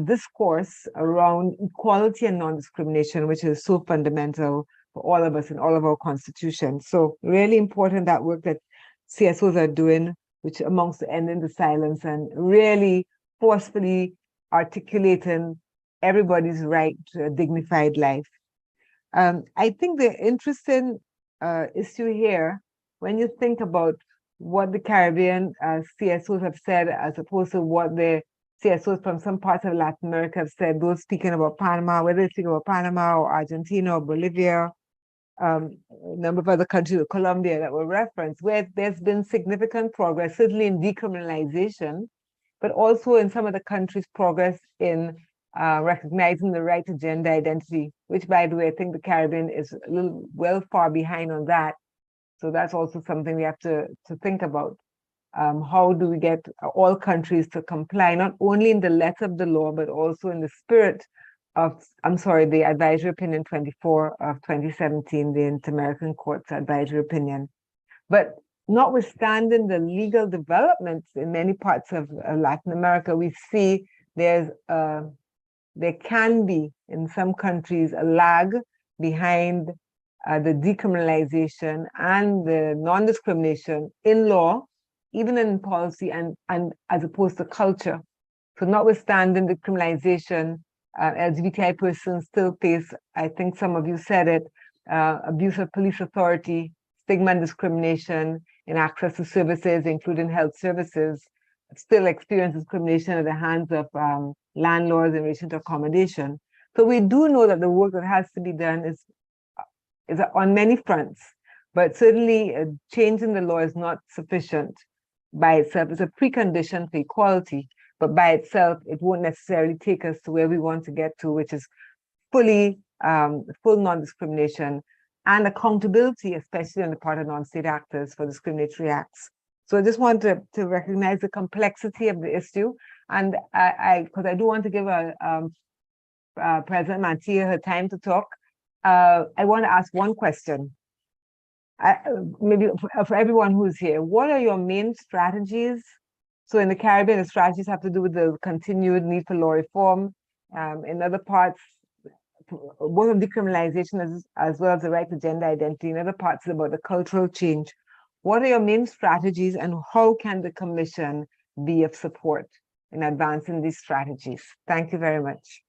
discourse around equality and non-discrimination, which is so fundamental for all of us in all of our constitutions. So really important that work that CSOs are doing, which amongst ending the silence and really forcefully articulating everybody's right to a dignified life. I think the interesting issue here, when you think about what the Caribbean CSOs have said, as opposed to what the CSOs from some parts of Latin America have said, those speaking about Panama, whether they speak about Panama or Argentina or Bolivia, a number of other countries, Colombia, that were referenced, where there's been significant progress, certainly in decriminalization, but also in some of the countries' progress in recognizing the right to gender identity, which, by the way, I think the Caribbean is a little well far behind on that. So that's also something we have to think about. How do we get all countries to comply, not only in the letter of the law, but also in the spirit of, the Advisory Opinion 24 of 2017, the Inter-American Court's advisory opinion. But notwithstanding the legal developments in many parts of Latin America, we see there can be, in some countries, a lag behind the decriminalization and the non-discrimination in law, even in policy, and as opposed to culture. So notwithstanding the criminalization, LGBTI persons still face, I think some of you said it, abuse of police authority, stigma and discrimination in access to services, including health services, still experience discrimination at the hands of landlords in relation to accommodation. So we do know that the work that has to be done is on many fronts, but certainly changing the law is not sufficient by itself. It's a precondition for equality, but by itself, it won't necessarily take us to where we want to get to, which is full non-discrimination and accountability, especially on the part of non-state actors for discriminatory acts. So I just want to recognize the complexity of the issue, and because I do want to give President Mantia her time to talk. I want to ask one question. Maybe for everyone who's here, what are your main strategies? So in the Caribbean, the strategies have to do with the continued need for law reform. In other parts, both of decriminalization as well as the right to gender identity. In other parts, about the cultural change. What are your main strategies, and how can the Commission be of support in advancing these strategies? Thank you very much.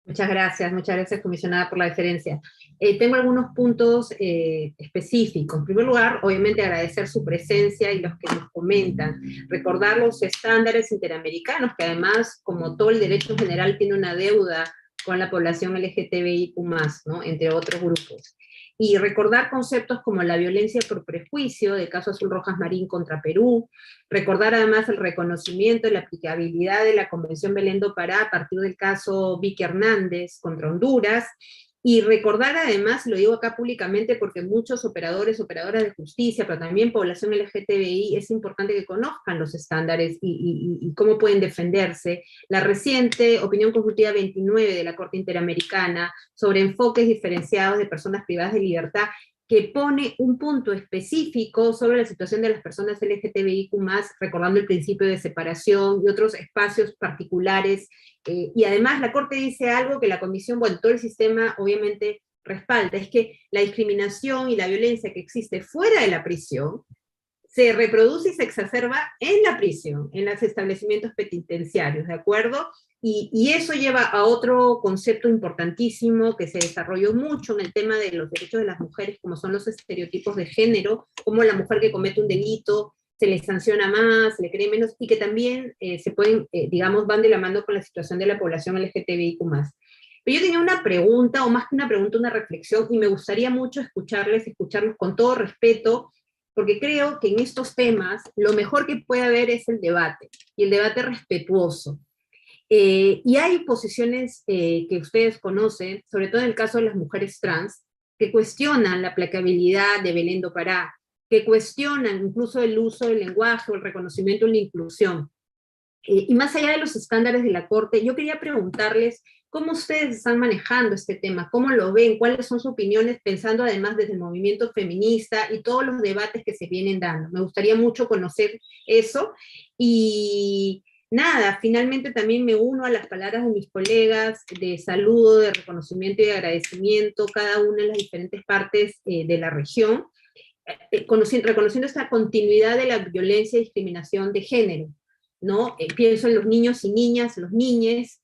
Muchas gracias, comisionada, por la deferencia. Tengo algunos puntos específicos. En primer lugar, obviamente agradecer su presencia y los que nos comentan. Recordar los estándares interamericanos, que además, como todo el derecho en general, tiene una deuda con la población LGBTI+, ¿no? Entre otros grupos. Y recordar conceptos como la violencia por prejuicio, del caso Azul Rojas Marín contra Perú, recordar además el reconocimiento y la aplicabilidad de la Convención Belén do Pará a partir del caso Vicky Hernández contra Honduras, y recordar además, lo digo acá públicamente porque muchos operadoras de justicia, pero también población LGTBI, es importante que conozcan los estándares y cómo pueden defenderse. La reciente opinión consultiva 29 de la Corte Interamericana sobre enfoques diferenciados de personas privadas de libertad, que pone un punto específico sobre la situación de las personas LGTBIQ+, recordando el principio de separación y otros espacios particulares, y además la Corte dice algo que la Comisión, bueno, todo el sistema obviamente respalda, es que la discriminación y la violencia que existe fuera de la prisión se reproduce y se exacerba en la prisión, en los establecimientos penitenciarios, ¿de acuerdo? Y eso lleva a otro concepto importantísimo que se desarrolló mucho en el tema de los derechos de las mujeres, como son los estereotipos de género, como la mujer que comete un delito se le sanciona más, se le cree menos, y que también se pueden, digamos, van de la mano con la situación de la población LGTBIQ+. Pero yo tenía una pregunta, o más que una pregunta, una reflexión, y me gustaría mucho escucharlos con todo respeto, porque creo que en estos temas lo mejor que puede haber es el debate, y el debate respetuoso. Y hay posiciones que ustedes conocen, sobre todo en el caso de las mujeres trans, que cuestionan la aplicabilidad de Belén do Pará, que cuestionan incluso el uso del lenguaje, el reconocimiento y la inclusión. Y más allá de los estándares de la Corte, yo quería preguntarles cómo ustedes están manejando este tema, cómo lo ven, cuáles son sus opiniones, pensando además desde el movimiento feminista y todos los debates que se vienen dando. Me gustaría mucho conocer eso. Y nada, finalmente también me uno a las palabras de mis colegas de saludo, de reconocimiento y de agradecimiento, cada una de las diferentes partes de la región, reconociendo esta continuidad de la violencia y discriminación de género, ¿no? Pienso en los niños y niñas, los niñes,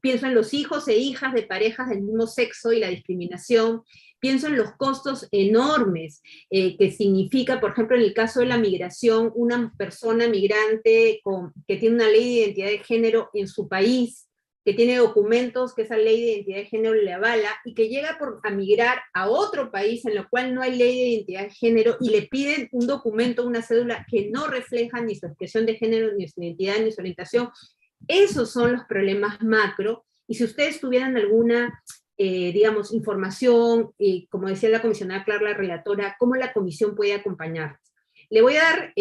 pienso en los hijos e hijas de parejas del mismo sexo y la discriminación, pienso en los costos enormes que significa, por ejemplo, en el caso de la migración, una persona migrante que tiene una ley de identidad de género en su país, que tiene documentos que esa ley de identidad de género le avala, y que llega a migrar a otro país en el cual no hay ley de identidad de género, y le piden un documento, una cédula que no refleja ni su expresión de género, ni su identidad, ni su orientación. Esos son los problemas macro, y si ustedes tuvieran alguna, digamos, información, como decía la comisionada Clara, la relatora, ¿cómo la comisión puede acompañarles? Le voy a dar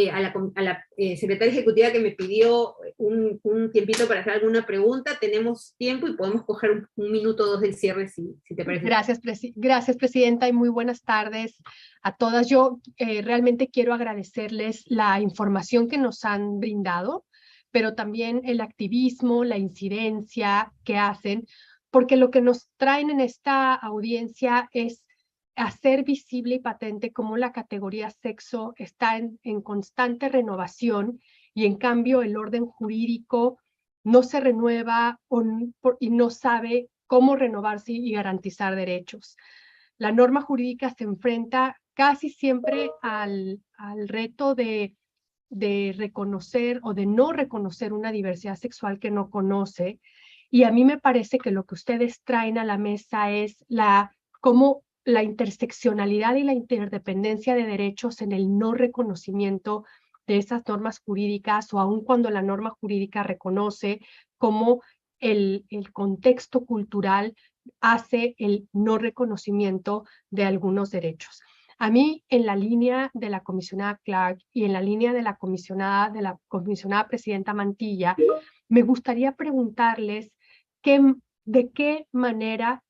a la secretaria ejecutiva que me pidió un tiempito para hacer alguna pregunta. Tenemos tiempo y podemos coger un minuto o dos del cierre, si te parece. Gracias, Presidenta, y muy buenas tardes a todas. Yo realmente quiero agradecerles la información que nos han brindado, pero también el activismo, la incidencia que hacen, porque lo que nos traen en esta audiencia es hacer visible y patente cómo la categoría sexo está en constante renovación, y en cambio el orden jurídico no se renueva y no sabe cómo renovarse y garantizar derechos. La norma jurídica se enfrenta casi siempre al reto de reconocer o de no reconocer una diversidad sexual que no conoce, y a mí me parece que lo que ustedes traen a la mesa es cómo la interseccionalidad y la interdependencia de derechos en el no reconocimiento de esas normas jurídicas, o aun cuando la norma jurídica reconoce, cómo el contexto cultural hace el no reconocimiento de algunos derechos. A mí, en la línea de la comisionada Clark y en la línea de la comisionada presidenta Mantilla, me gustaría preguntarles de qué manera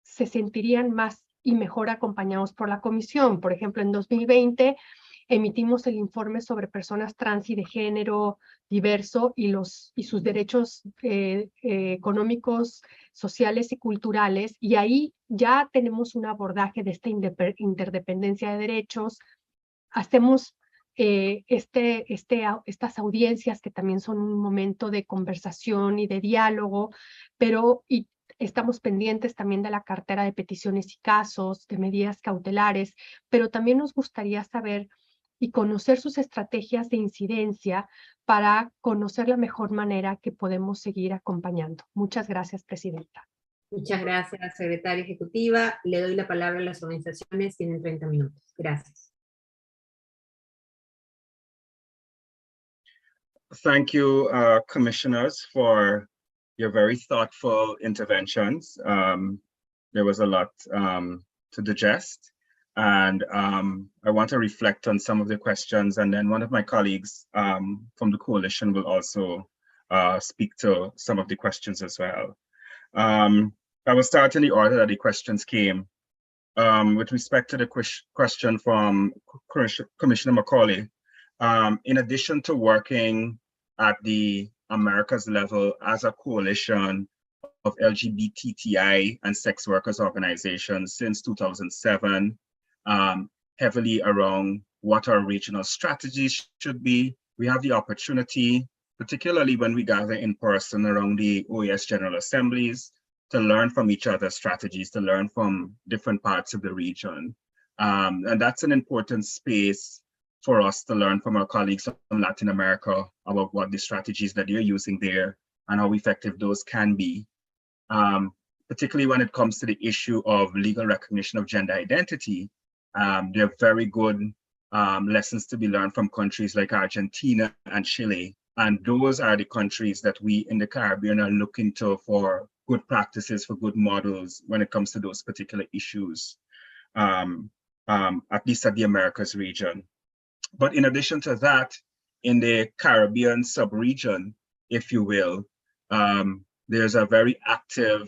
se sentirían más y mejor acompañados por la comisión. Por ejemplo, en 2020 emitimos el informe sobre personas trans y de género diverso y sus derechos económicos, sociales y culturales, y ahí ya tenemos un abordaje de esta interdependencia de derechos. Hacemos estas audiencias que también son un momento de conversación y de diálogo, pero Estamos pendientes también de la cartera de peticiones y casos, de medidas cautelares, pero también nos gustaría saber y conocer sus estrategias de incidencia para conocer la mejor manera que podemos seguir acompañando. Muchas gracias, Presidenta. Muchas gracias, secretaria ejecutiva. Le doy la palabra a las organizaciones. Tienen 30 minutos. Gracias. Thank you, commissioners, for your very thoughtful interventions. There was a lot to digest, and I want to reflect on some of the questions, and then one of my colleagues from the coalition will also speak to some of the questions as well. I will start in the order that the questions came. With respect to the question from Commissioner Macaulay, in addition to working at the Americas level as a coalition of LGBTI and sex workers organizations since 2007, heavily around what our regional strategies should be, we have the opportunity, particularly when we gather in person around the OAS General Assemblies, to learn from each other's strategies, to learn from different parts of the region. And that's an important space for us to learn from our colleagues from Latin America about what the strategies that they're using there and how effective those can be. Particularly when it comes to the issue of legal recognition of gender identity, there are very good lessons to be learned from countries like Argentina and Chile. And those are the countries that we in the Caribbean are looking to for good practices, for good models when it comes to those particular issues, at least at the Americas region. But in addition to that, in the Caribbean sub-region, if you will, there's a very active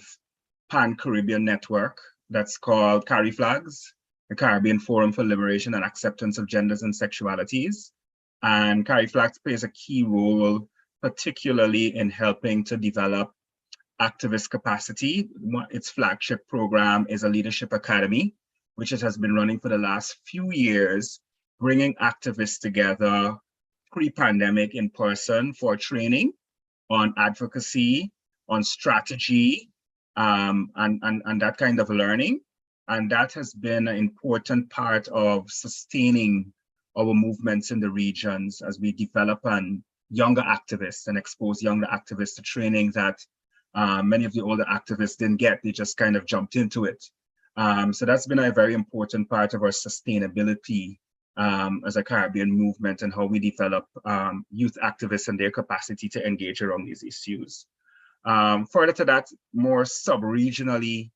pan-Caribbean network that's called Carry Flags, the Caribbean Forum for Liberation and Acceptance of Genders and Sexualities. And Carry Flags plays a key role, particularly in helping to develop activist capacity. Its flagship program is a leadership academy, which it has been running for the last few years, bringing activists together pre-pandemic in person for training on advocacy, on strategy, and that kind of learning. And that has been an important part of sustaining our movements in the regions as we develop younger activists and expose younger activists to training that many of the older activists didn't get. They just kind of jumped into it. So that's been a very important part of our sustainability as a Caribbean movement and how we develop youth activists and their capacity to engage around these issues. Further to that, more sub-regionally,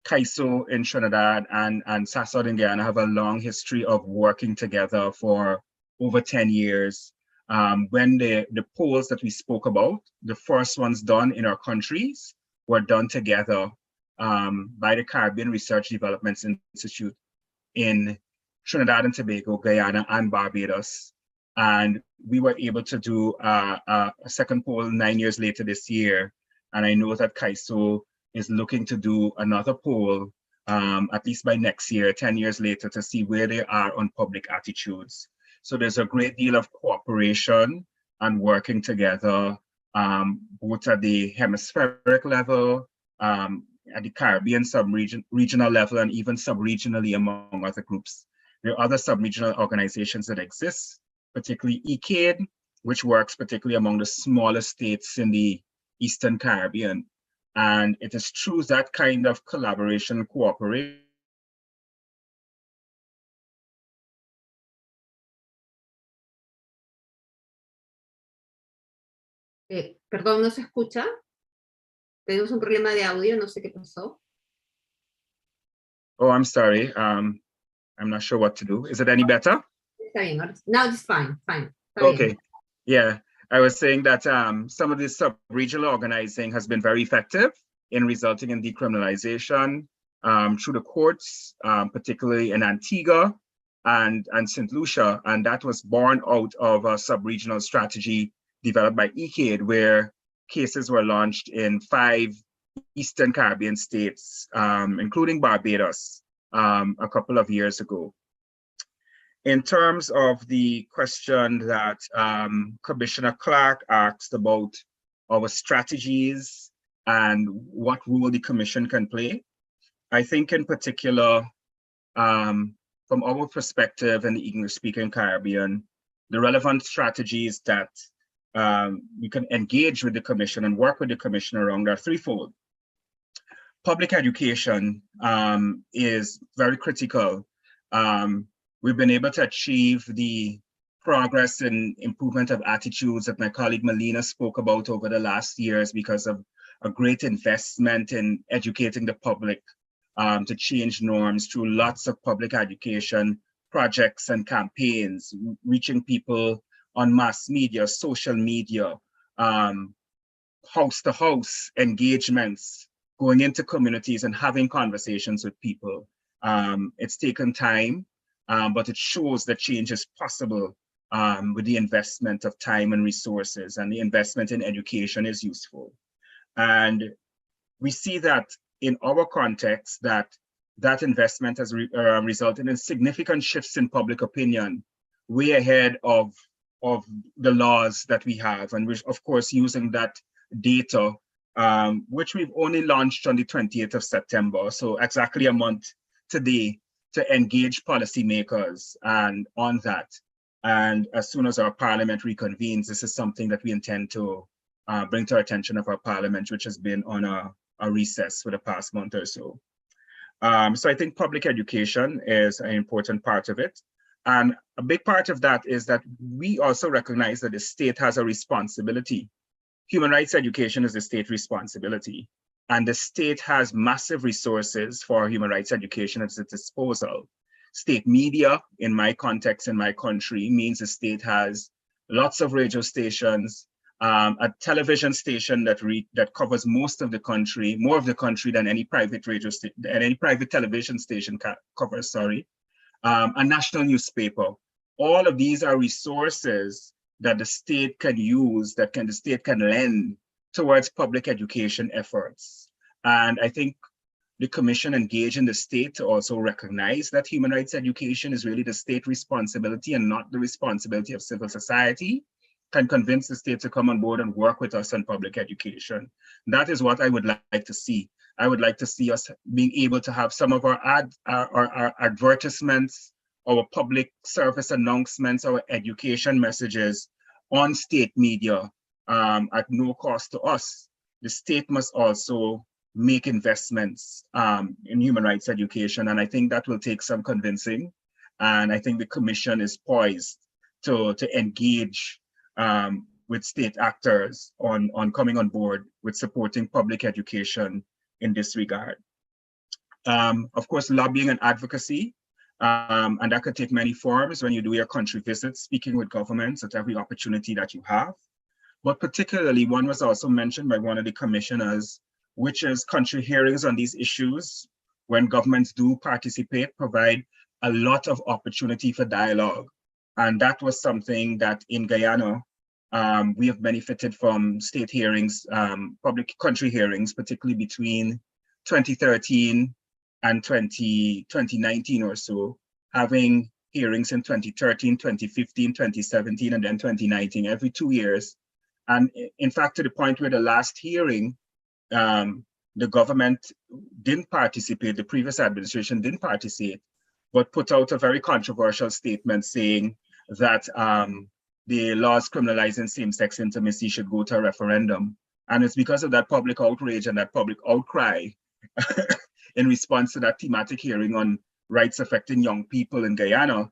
CAISO in Trinidad and SASOD in Guyana have a long history of working together for over 10 years. When the polls that we spoke about, the first ones done in our countries, were done together by the Caribbean Research Development Institute in Trinidad and Tobago, Guyana, and Barbados. And we were able to do a second poll 9 years later this year. And I know that CAISO is looking to do another poll, at least by next year, 10 years later, to see where they are on public attitudes. So there's a great deal of cooperation and working together, both at the hemispheric level, at the Caribbean regional level, and even sub-regionally among other groups. There are other sub-regional organizations that exist, particularly ECADE, which works particularly among the smaller states in the Eastern Caribbean. And it is through that kind of collaboration and cooperation Perdón, ¿no se escucha? Tenemos un problema de audio, no sé qué pasó. Oh, I'm sorry. I'm not sure what to do. Is it any better? Está bien, now it's fine, fine. Okay, yeah. I was saying that some of this sub-regional organizing has been very effective in resulting in decriminalization through the courts, particularly in Antigua and St. Lucia. And that was born out of a sub-regional strategy developed by ECADE, where cases were launched in 5 Eastern Caribbean states, including Barbados, a couple of years ago. In terms of the question that Commissioner Clark asked about our strategies and what role the Commission can play. I think in particular, from our perspective in the English-speaking Caribbean, the relevant strategies that we can engage with the Commission and work with the Commission around are threefold. Public education is very critical. We've been able to achieve the progress and improvement of attitudes that my colleague Melina spoke about over the last years because of a great investment in educating the public to change norms through lots of public education projects and campaigns, reaching people on mass media, social media, house-to-house engagements, going into communities and having conversations with people. It's taken time, but it shows that change is possible with the investment of time and resources, and the investment in education is useful. And we see that in our context, that investment has resulted in significant shifts in public opinion, way ahead of the laws that we have. And we're, of course, using that data, which we've only launched on the 28th of September, so exactly a month today, to engage policymakers and on that. And as soon as our parliament reconvenes, this is something that we intend to bring to our attention of our parliament, which has been on a recess for the past month or so. So I think public education is an important part of it. And a big part of that is that we also recognize that the state has a responsibility. Human rights education is a state responsibility. And the state has massive resources for human rights education at its disposal. State media, in my context, in my country, means the state has lots of radio stations, a television station that covers most of the country, more of the country than any private radio station, any private television station covers, sorry. A national newspaper. All of these are resources that the state can use, that the state can lend towards public education efforts. And I think the Commission engaged in the state to also recognize that human rights education is really the state responsibility and not the responsibility of civil society, can convince the state to come on board and work with us on public education. That is what I would like to see. I would like to see us being able to have some of our advertisements, our public service announcements, our education messages on state media at no cost to us. The state must also make investments in human rights education, and I think that will take some convincing. And I think the Commission is poised to engage with state actors on coming on board with supporting public education in this regard. Of course, lobbying and advocacy, and that could take many forms when you do your country visits, speaking with governments at every opportunity that you have. But particularly, one was also mentioned by one of the commissioners, which is country hearings on these issues. When governments do participate, provide a lot of opportunity for dialogue. And that was something that in Guyana, we have benefited from state hearings, public country hearings, particularly between 2013 and 2019 or so, having hearings in 2013, 2015, 2017, and then 2019, every 2 years. And in fact, to the point where the last hearing, the government didn't participate, the previous administration didn't participate, but put out a very controversial statement saying that the laws criminalizing same-sex intimacy should go to a referendum. And it's because of that public outrage and that public outcry in response to that thematic hearing on rights affecting young people in Guyana,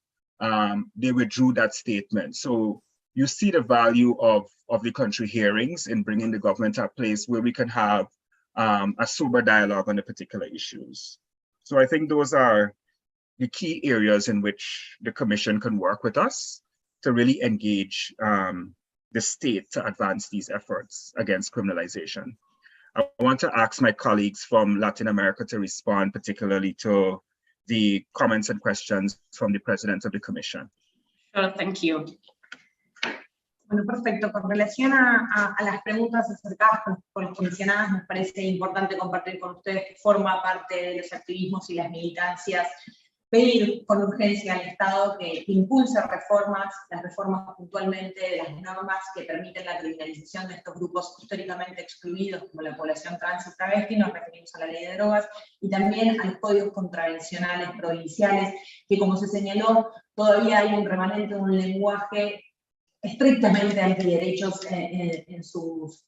they withdrew that statement. So you see the value of the country hearings in bringing the government to a place where we can have a sober dialogue on the particular issues. So I think those are the key areas in which the Commission can work with us to really engage the state to advance these efforts against criminalization. I want to ask my colleagues from Latin America to respond particularly to the comments and questions from the President of the Commission. Sure, thank you. Bueno, perfecto. Con relación a las preguntas acercadas por las comisionadas, nos parece importante compartir con ustedes que forma parte de los activismos y las militancias pedir con urgencia al Estado que impulse reformas, las reformas puntualmente de las normas que permiten la criminalización de estos grupos históricamente excluidos, como la población trans y travesti, nos referimos a la ley de drogas, y también a los códigos contravencionales provinciales, que como se señaló, todavía hay un remanente, un lenguaje estrictamente antiderechos en sus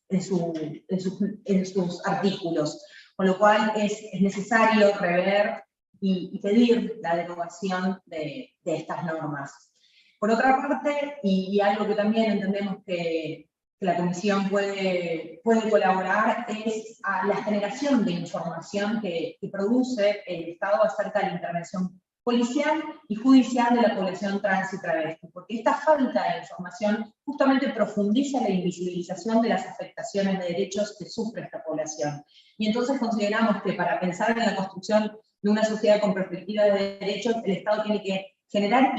artículos, con lo cual es necesario rever y pedir la derogación de estas normas. Por otra parte, y algo que también entendemos que la Comisión puede colaborar, es a la generación de información que produce el Estado acerca de la intervención policial y judicial de la población trans y travesti, porque esta falta de información justamente profundiza la invisibilización de las afectaciones de derechos que sufre esta población. Y entonces consideramos que para pensar en la construcción de una sociedad con perspectiva de derechos, el Estado tiene que generar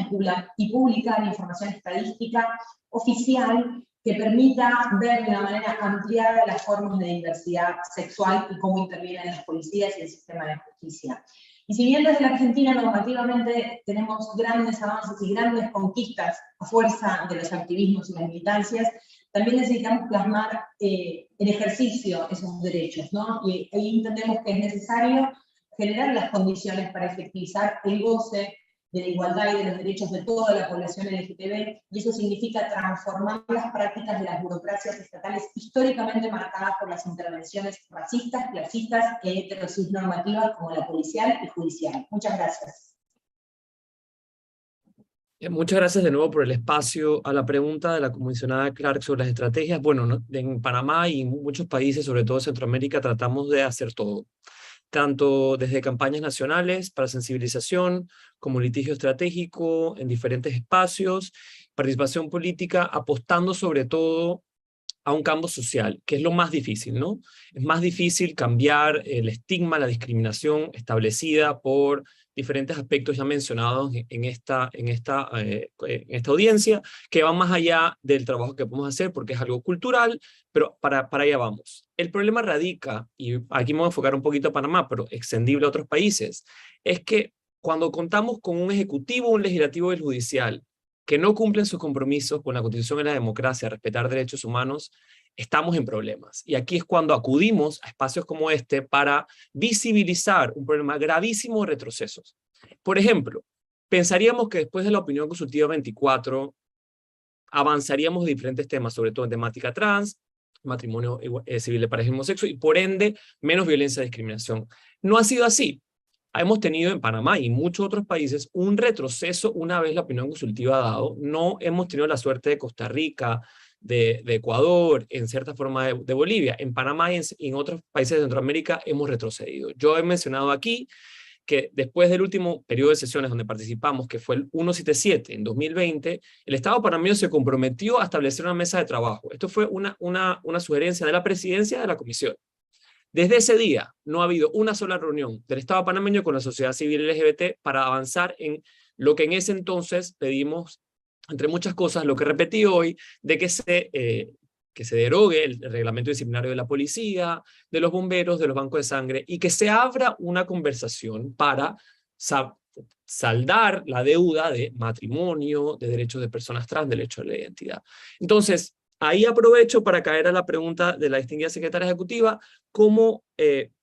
y publicar información estadística oficial que permita ver de una manera ampliada las formas de diversidad sexual y cómo intervienen las policías y el sistema de justicia. Y si bien desde la Argentina normativamente tenemos grandes avances y grandes conquistas a fuerza de los activismos y las militancias, también necesitamos plasmar en ejercicio esos derechos, ¿no? Y ahí entendemos que es necesario generar las condiciones para efectivizar el goce de la igualdad y de los derechos de toda la población LGTB, y eso significa transformar las prácticas de las burocracias estatales históricamente marcadas por las intervenciones racistas, clasistas e heterosis-normativas como la policial y judicial. Muchas gracias. Muchas gracias de nuevo por el espacio. A la pregunta de la comisionada Clark sobre las estrategias, bueno, en Panamá y en muchos países, sobre todo en Centroamérica, tratamos de hacer todo, tanto desde campañas nacionales para sensibilización, como litigio estratégico en diferentes espacios, participación política, apostando sobre todo a un cambio social, que es lo más difícil, ¿no? Es más difícil cambiar el estigma, la discriminación establecida por diferentes aspectos ya mencionados en esta audiencia, que van más allá del trabajo que podemos hacer, porque es algo cultural, pero para allá vamos. El problema radica, y aquí me voy a enfocar un poquito a Panamá, pero extendible a otros países, es que cuando contamos con un ejecutivo, un legislativo y el judicial, que no cumplen sus compromisos con la Constitución y la democracia, respetar derechos humanos, estamos en problemas. Y aquí es cuando acudimos a espacios como este para visibilizar un problema gravísimo de retrocesos. Por ejemplo, pensaríamos que después de la opinión consultiva 24, avanzaríamos en diferentes temas, sobre todo en temática trans, matrimonio civil de pareja homosexual, y por ende, menos violencia y discriminación. No ha sido así. Hemos tenido en Panamá y muchos otros países un retroceso una vez la opinión consultiva ha dado. No hemos tenido la suerte de Costa Rica, de Ecuador, en cierta forma de Bolivia. En Panamá y en otros países de Centroamérica hemos retrocedido. Yo he mencionado aquí que después del último periodo de sesiones donde participamos, que fue el 177 en 2020, el Estado panameño se comprometió a establecer una mesa de trabajo. Esto fue una sugerencia de la presidencia de la comisión. Desde ese día no ha habido una sola reunión del Estado panameño con la sociedad civil LGBT para avanzar en lo que en ese entonces pedimos, entre muchas cosas, lo que repetí hoy, de que se derogue el reglamento disciplinario de la policía, de los bomberos, de los bancos de sangre, y que se abra una conversación para saldar la deuda de matrimonio, de derechos de personas trans, derecho a la identidad. Entonces, ahí aprovecho para caer a la pregunta de la distinguida secretaria ejecutiva, ¿cómo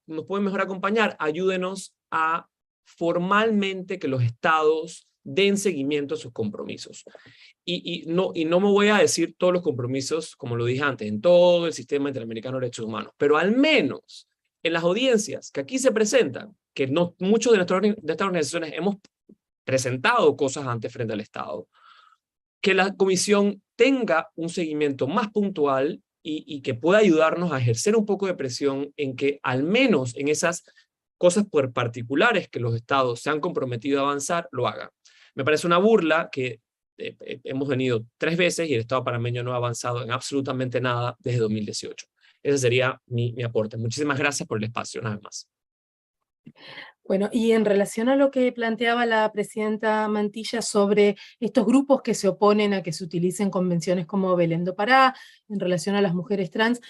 nos pueden mejor acompañar? Ayúdenos a formalmente que los estados den seguimiento a sus compromisos. Y no me voy a decir todos los compromisos, como lo dije antes, en todo el sistema interamericano de derechos humanos, pero al menos en las audiencias que aquí se presentan, que muchos de estas organizaciones hemos presentado cosas antes frente al Estado, que la comisión tenga un seguimiento más puntual y que pueda ayudarnos a ejercer un poco de presión en que al menos en esas cosas particulares que los estados se han comprometido a avanzar, lo hagan. Me parece una burla que hemos venido 3 veces y el Estado panameño no ha avanzado en absolutamente nada desde 2018. Ese sería mi aporte. Muchísimas gracias por el espacio, nada más. Bueno, y en relación a lo que planteaba la presidenta Mantilla sobre estos grupos que se oponen a que se utilicen convenciones como Belén do Pará, en relación a las mujeres trans,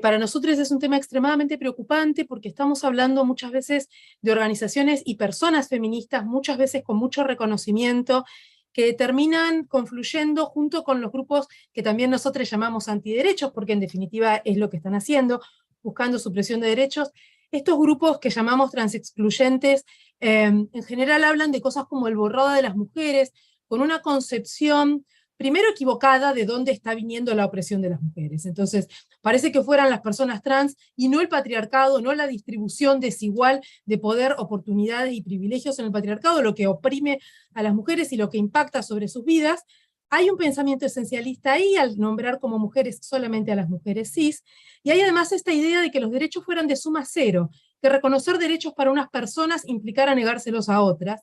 para nosotros es un tema extremadamente preocupante porque estamos hablando muchas veces de organizaciones y personas feministas, muchas veces con mucho reconocimiento, que terminan confluyendo junto con los grupos que también nosotros llamamos antiderechos, porque en definitiva es lo que están haciendo, buscando supresión de derechos. Estos grupos que llamamos transexcluyentes en general hablan de cosas como el borrado de las mujeres, con una concepción primero equivocada de dónde está viniendo la opresión de las mujeres. Entonces, parece que fueran las personas trans y no el patriarcado, no la distribución desigual de poder, oportunidades y privilegios en el patriarcado, lo que oprime a las mujeres y lo que impacta sobre sus vidas. Hay un pensamiento esencialista ahí al nombrar como mujeres solamente a las mujeres cis, y hay además esta idea de que los derechos fueran de suma cero, que reconocer derechos para unas personas implicara negárselos a otras.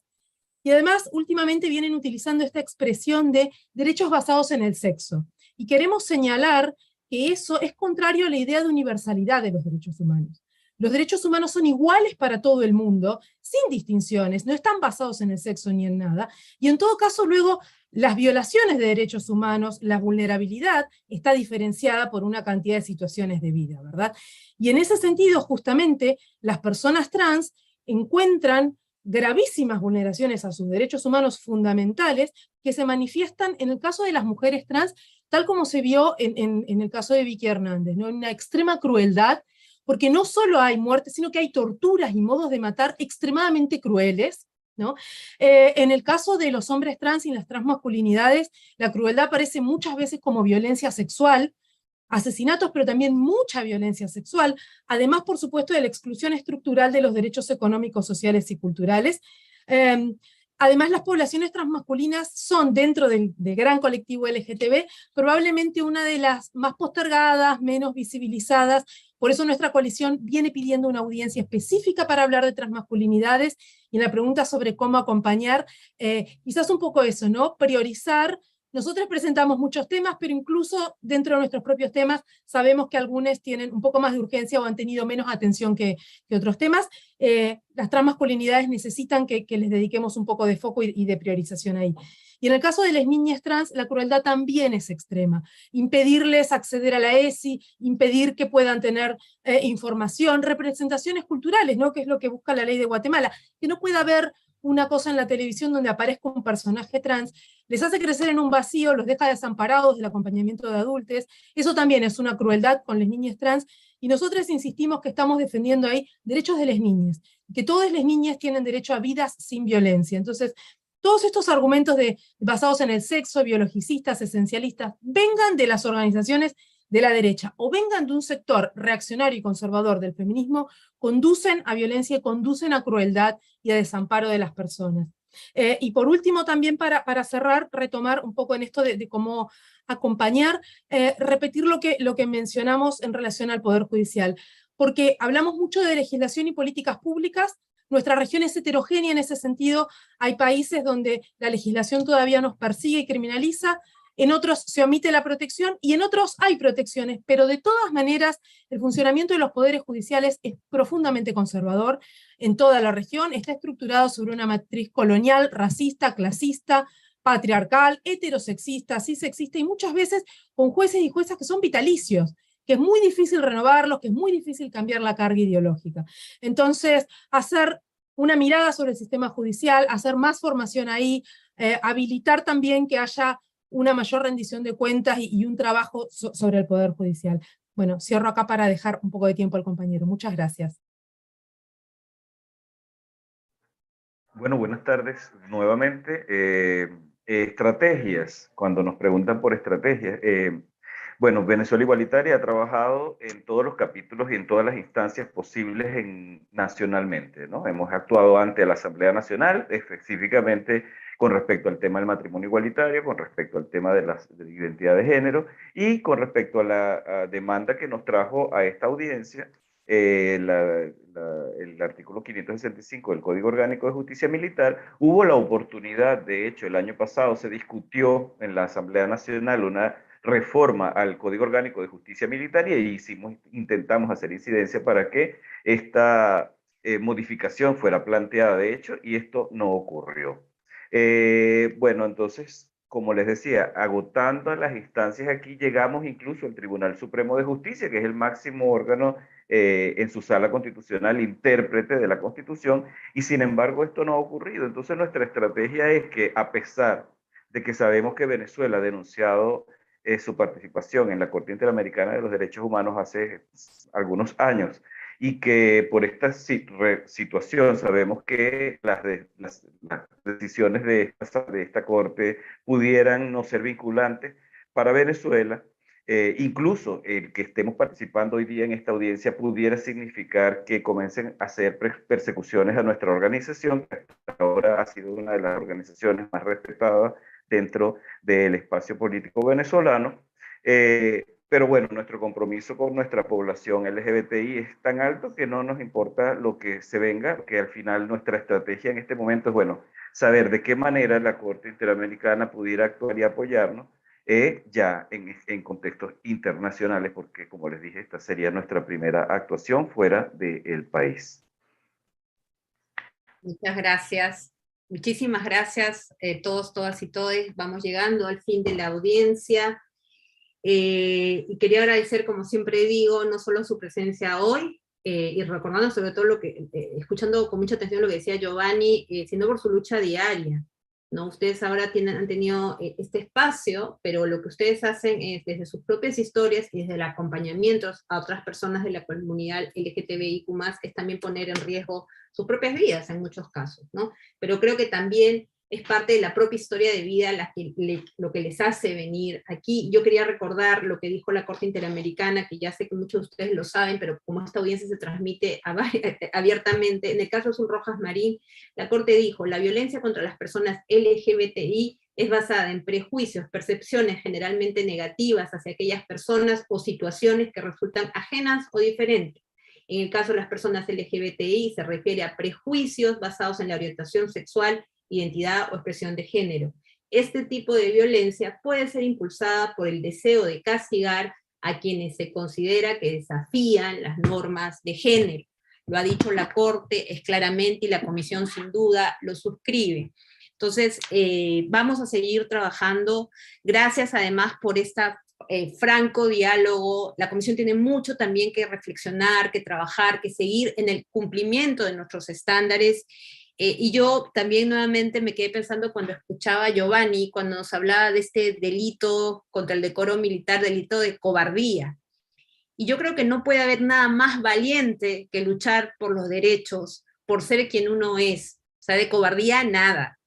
Y además, últimamente vienen utilizando esta expresión de derechos basados en el sexo. Y queremos señalar que eso es contrario a la idea de universalidad de los derechos humanos. Los derechos humanos son iguales para todo el mundo, sin distinciones, no están basados en el sexo ni en nada, y en todo caso luego las violaciones de derechos humanos, la vulnerabilidad está diferenciada por una cantidad de situaciones de vida, ¿verdad? Y en ese sentido, justamente, las personas trans encuentran gravísimas vulneraciones a sus derechos humanos fundamentales que se manifiestan en el caso de las mujeres trans, tal como se vio en el caso de Vicky Hernández, ¿no? Una extrema crueldad, porque no solo hay muertes, sino que hay torturas y modos de matar extremadamente crueles, ¿no? En el caso de los hombres trans y las transmasculinidades, la crueldad aparece muchas veces como violencia sexual, asesinatos, pero también mucha violencia sexual, además, por supuesto, de la exclusión estructural de los derechos económicos, sociales y culturales. Además, las poblaciones transmasculinas son, dentro del gran colectivo LGTB, probablemente una de las más postergadas, menos visibilizadas. Por eso nuestra coalición viene pidiendo una audiencia específica para hablar de transmasculinidades, y en la pregunta sobre cómo acompañar, quizás un poco eso, ¿no? Priorizar. Nosotros presentamos muchos temas, pero incluso dentro de nuestros propios temas sabemos que algunos tienen un poco más de urgencia o han tenido menos atención que otros temas. Las transmasculinidades necesitan que les dediquemos un poco de foco y de priorización ahí. Y en el caso de las niñas trans, la crueldad también es extrema. Impedirles acceder a la ESI, impedir que puedan tener información, representaciones culturales, ¿no? Que es lo que busca la ley de Guatemala, que no pueda haber una cosa en la televisión donde aparezca un personaje trans, les hace crecer en un vacío, los deja desamparados del acompañamiento de adultos. Eso también es una crueldad con las niñas trans, y nosotros insistimos que estamos defendiendo ahí derechos de las niñas, que todas las niñas tienen derecho a vidas sin violencia. Entonces, todos estos argumentos basados en el sexo, biologicistas, esencialistas, vengan de las organizaciones de la derecha, o vengan de un sector reaccionario y conservador del feminismo, conducen a violencia y conducen a crueldad y a desamparo de las personas. Y por último, también para cerrar, retomar un poco en esto de cómo acompañar, repetir lo que mencionamos en relación al Poder Judicial, porque hablamos mucho de legislación y políticas públicas. Nuestra región es heterogénea en ese sentido. Hay países donde la legislación todavía nos persigue y criminaliza, en otros se omite la protección, y en otros hay protecciones, pero de todas maneras el funcionamiento de los poderes judiciales es profundamente conservador en toda la región, está estructurado sobre una matriz colonial, racista, clasista, patriarcal, heterosexista, cisexista, y muchas veces con jueces y juezas que son vitalicios, que es muy difícil renovarlos, que es muy difícil cambiar la carga ideológica. Entonces, hacer una mirada sobre el sistema judicial, hacer más formación ahí, habilitar también que haya una mayor rendición de cuentas y un trabajo sobre el Poder Judicial. Bueno, cierro acá para dejar un poco de tiempo al compañero. Muchas gracias. Bueno, buenas tardes nuevamente. Estrategias, cuando nos preguntan por estrategias. Bueno, Venezuela Igualitaria ha trabajado en todos los capítulos y en todas las instancias posibles nacionalmente, ¿no? Hemos actuado ante la Asamblea Nacional, específicamente con respecto al tema del matrimonio igualitario, con respecto al tema de la identidad de género y con respecto a la demanda que nos trajo a esta audiencia el artículo 565 del Código Orgánico de Justicia Militar. Hubo la oportunidad, de hecho, el año pasado se discutió en la Asamblea Nacional una reforma al Código Orgánico de Justicia Militar y intentamos hacer incidencia para que esta modificación fuera planteada, de hecho, y esto no ocurrió. Bueno, entonces, como les decía, agotando las instancias aquí, llegamos incluso al Tribunal Supremo de Justicia, que es el máximo órgano en su sala constitucional, intérprete de la Constitución, y sin embargo esto no ha ocurrido. Entonces nuestra estrategia es que, a pesar de que sabemos que Venezuela ha denunciado su participación en la Corte Interamericana de los Derechos Humanos hace algunos años, y que por esta situación sabemos que las decisiones de esta Corte pudieran no ser vinculantes para Venezuela. Incluso el que estemos participando hoy día en esta audiencia pudiera significar que comiencen a hacer persecuciones a nuestra organización, que hasta ahora ha sido una de las organizaciones más respetadas dentro del espacio político venezolano. Pero bueno, nuestro compromiso con nuestra población LGBTI es tan alto que no nos importa lo que se venga, que al final nuestra estrategia en este momento es, bueno, saber de qué manera la Corte Interamericana pudiera actuar y apoyarnos ya en contextos internacionales, porque como les dije, esta sería nuestra primera actuación fuera del país. Muchas gracias. Muchísimas gracias todos, todas y todes. Vamos llegando al fin de la audiencia. Y quería agradecer, como siempre digo, no solo su presencia hoy, y recordando sobre todo lo que, escuchando con mucha atención lo que decía Giovanni, sino por su lucha diaria, ¿no? Ustedes ahora han tenido este espacio, pero lo que ustedes hacen es, desde sus propias historias y desde el acompañamiento a otras personas de la comunidad LGTBIQ+, es también poner en riesgo sus propias vidas en muchos casos, ¿no? Pero creo que también es parte de la propia historia de vida lo que les hace venir aquí. Yo quería recordar lo que dijo la Corte Interamericana, que ya sé que muchos de ustedes lo saben, pero como esta audiencia se transmite abiertamente, en el caso de Azul Rojas Marín, la Corte dijo: la violencia contra las personas LGBTI es basada en prejuicios, percepciones generalmente negativas hacia aquellas personas o situaciones que resultan ajenas o diferentes. En el caso de las personas LGBTI se refiere a prejuicios basados en la orientación sexual, identidad o expresión de género. Este tipo de violencia puede ser impulsada por el deseo de castigar a quienes se considera que desafían las normas de género. Lo ha dicho la Corte, es claramente, y la Comisión sin duda lo suscribe. Entonces, vamos a seguir trabajando. Gracias además por esta franco diálogo. La Comisión tiene mucho también que reflexionar, que trabajar, que seguir en el cumplimiento de nuestros estándares. Y yo también nuevamente me quedé pensando cuando escuchaba a Giovanni, cuando nos hablaba de este delito contra el decoro militar, delito de cobardía. Y yo creo que no puede haber nada más valiente que luchar por los derechos, por ser quien uno es. O sea, de cobardía nada.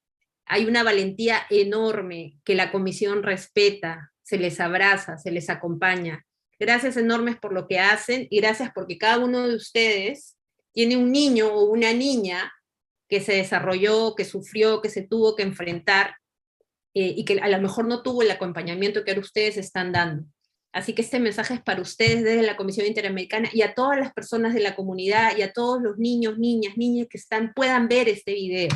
Hay una valentía enorme que la Comisión respeta, se les abraza, se les acompaña. Gracias enormes por lo que hacen, y gracias porque cada uno de ustedes tiene un niño o una niña que se desarrolló, que sufrió, que se tuvo que enfrentar, y que a lo mejor no tuvo el acompañamiento que ahora ustedes están dando. Así que este mensaje es para ustedes desde la Comisión Interamericana, y a todas las personas de la comunidad, y a todos los niños, niñas que puedan ver este video.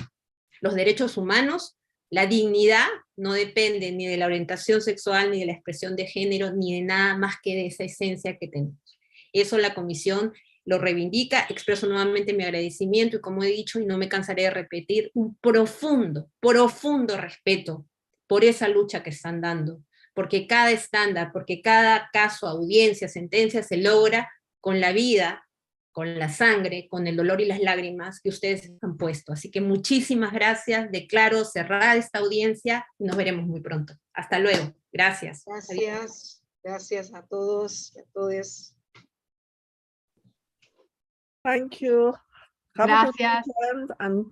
Los derechos humanos, la dignidad, no dependen ni de la orientación sexual, ni de la expresión de género, ni de nada más que de esa esencia que tenemos. Eso la Comisión lo reivindica. Expreso nuevamente mi agradecimiento, y como he dicho, y no me cansaré de repetir, un profundo, profundo respeto por esa lucha que están dando, porque cada estándar, porque cada caso, audiencia, sentencia se logra con la vida, con la sangre, con el dolor y las lágrimas que ustedes han puesto. Así que muchísimas gracias. Declaro cerrada esta audiencia y nos veremos muy pronto. Hasta luego. Gracias. Gracias. Gracias a todos y a todas. Thank you. Have a good Gracias. weekend and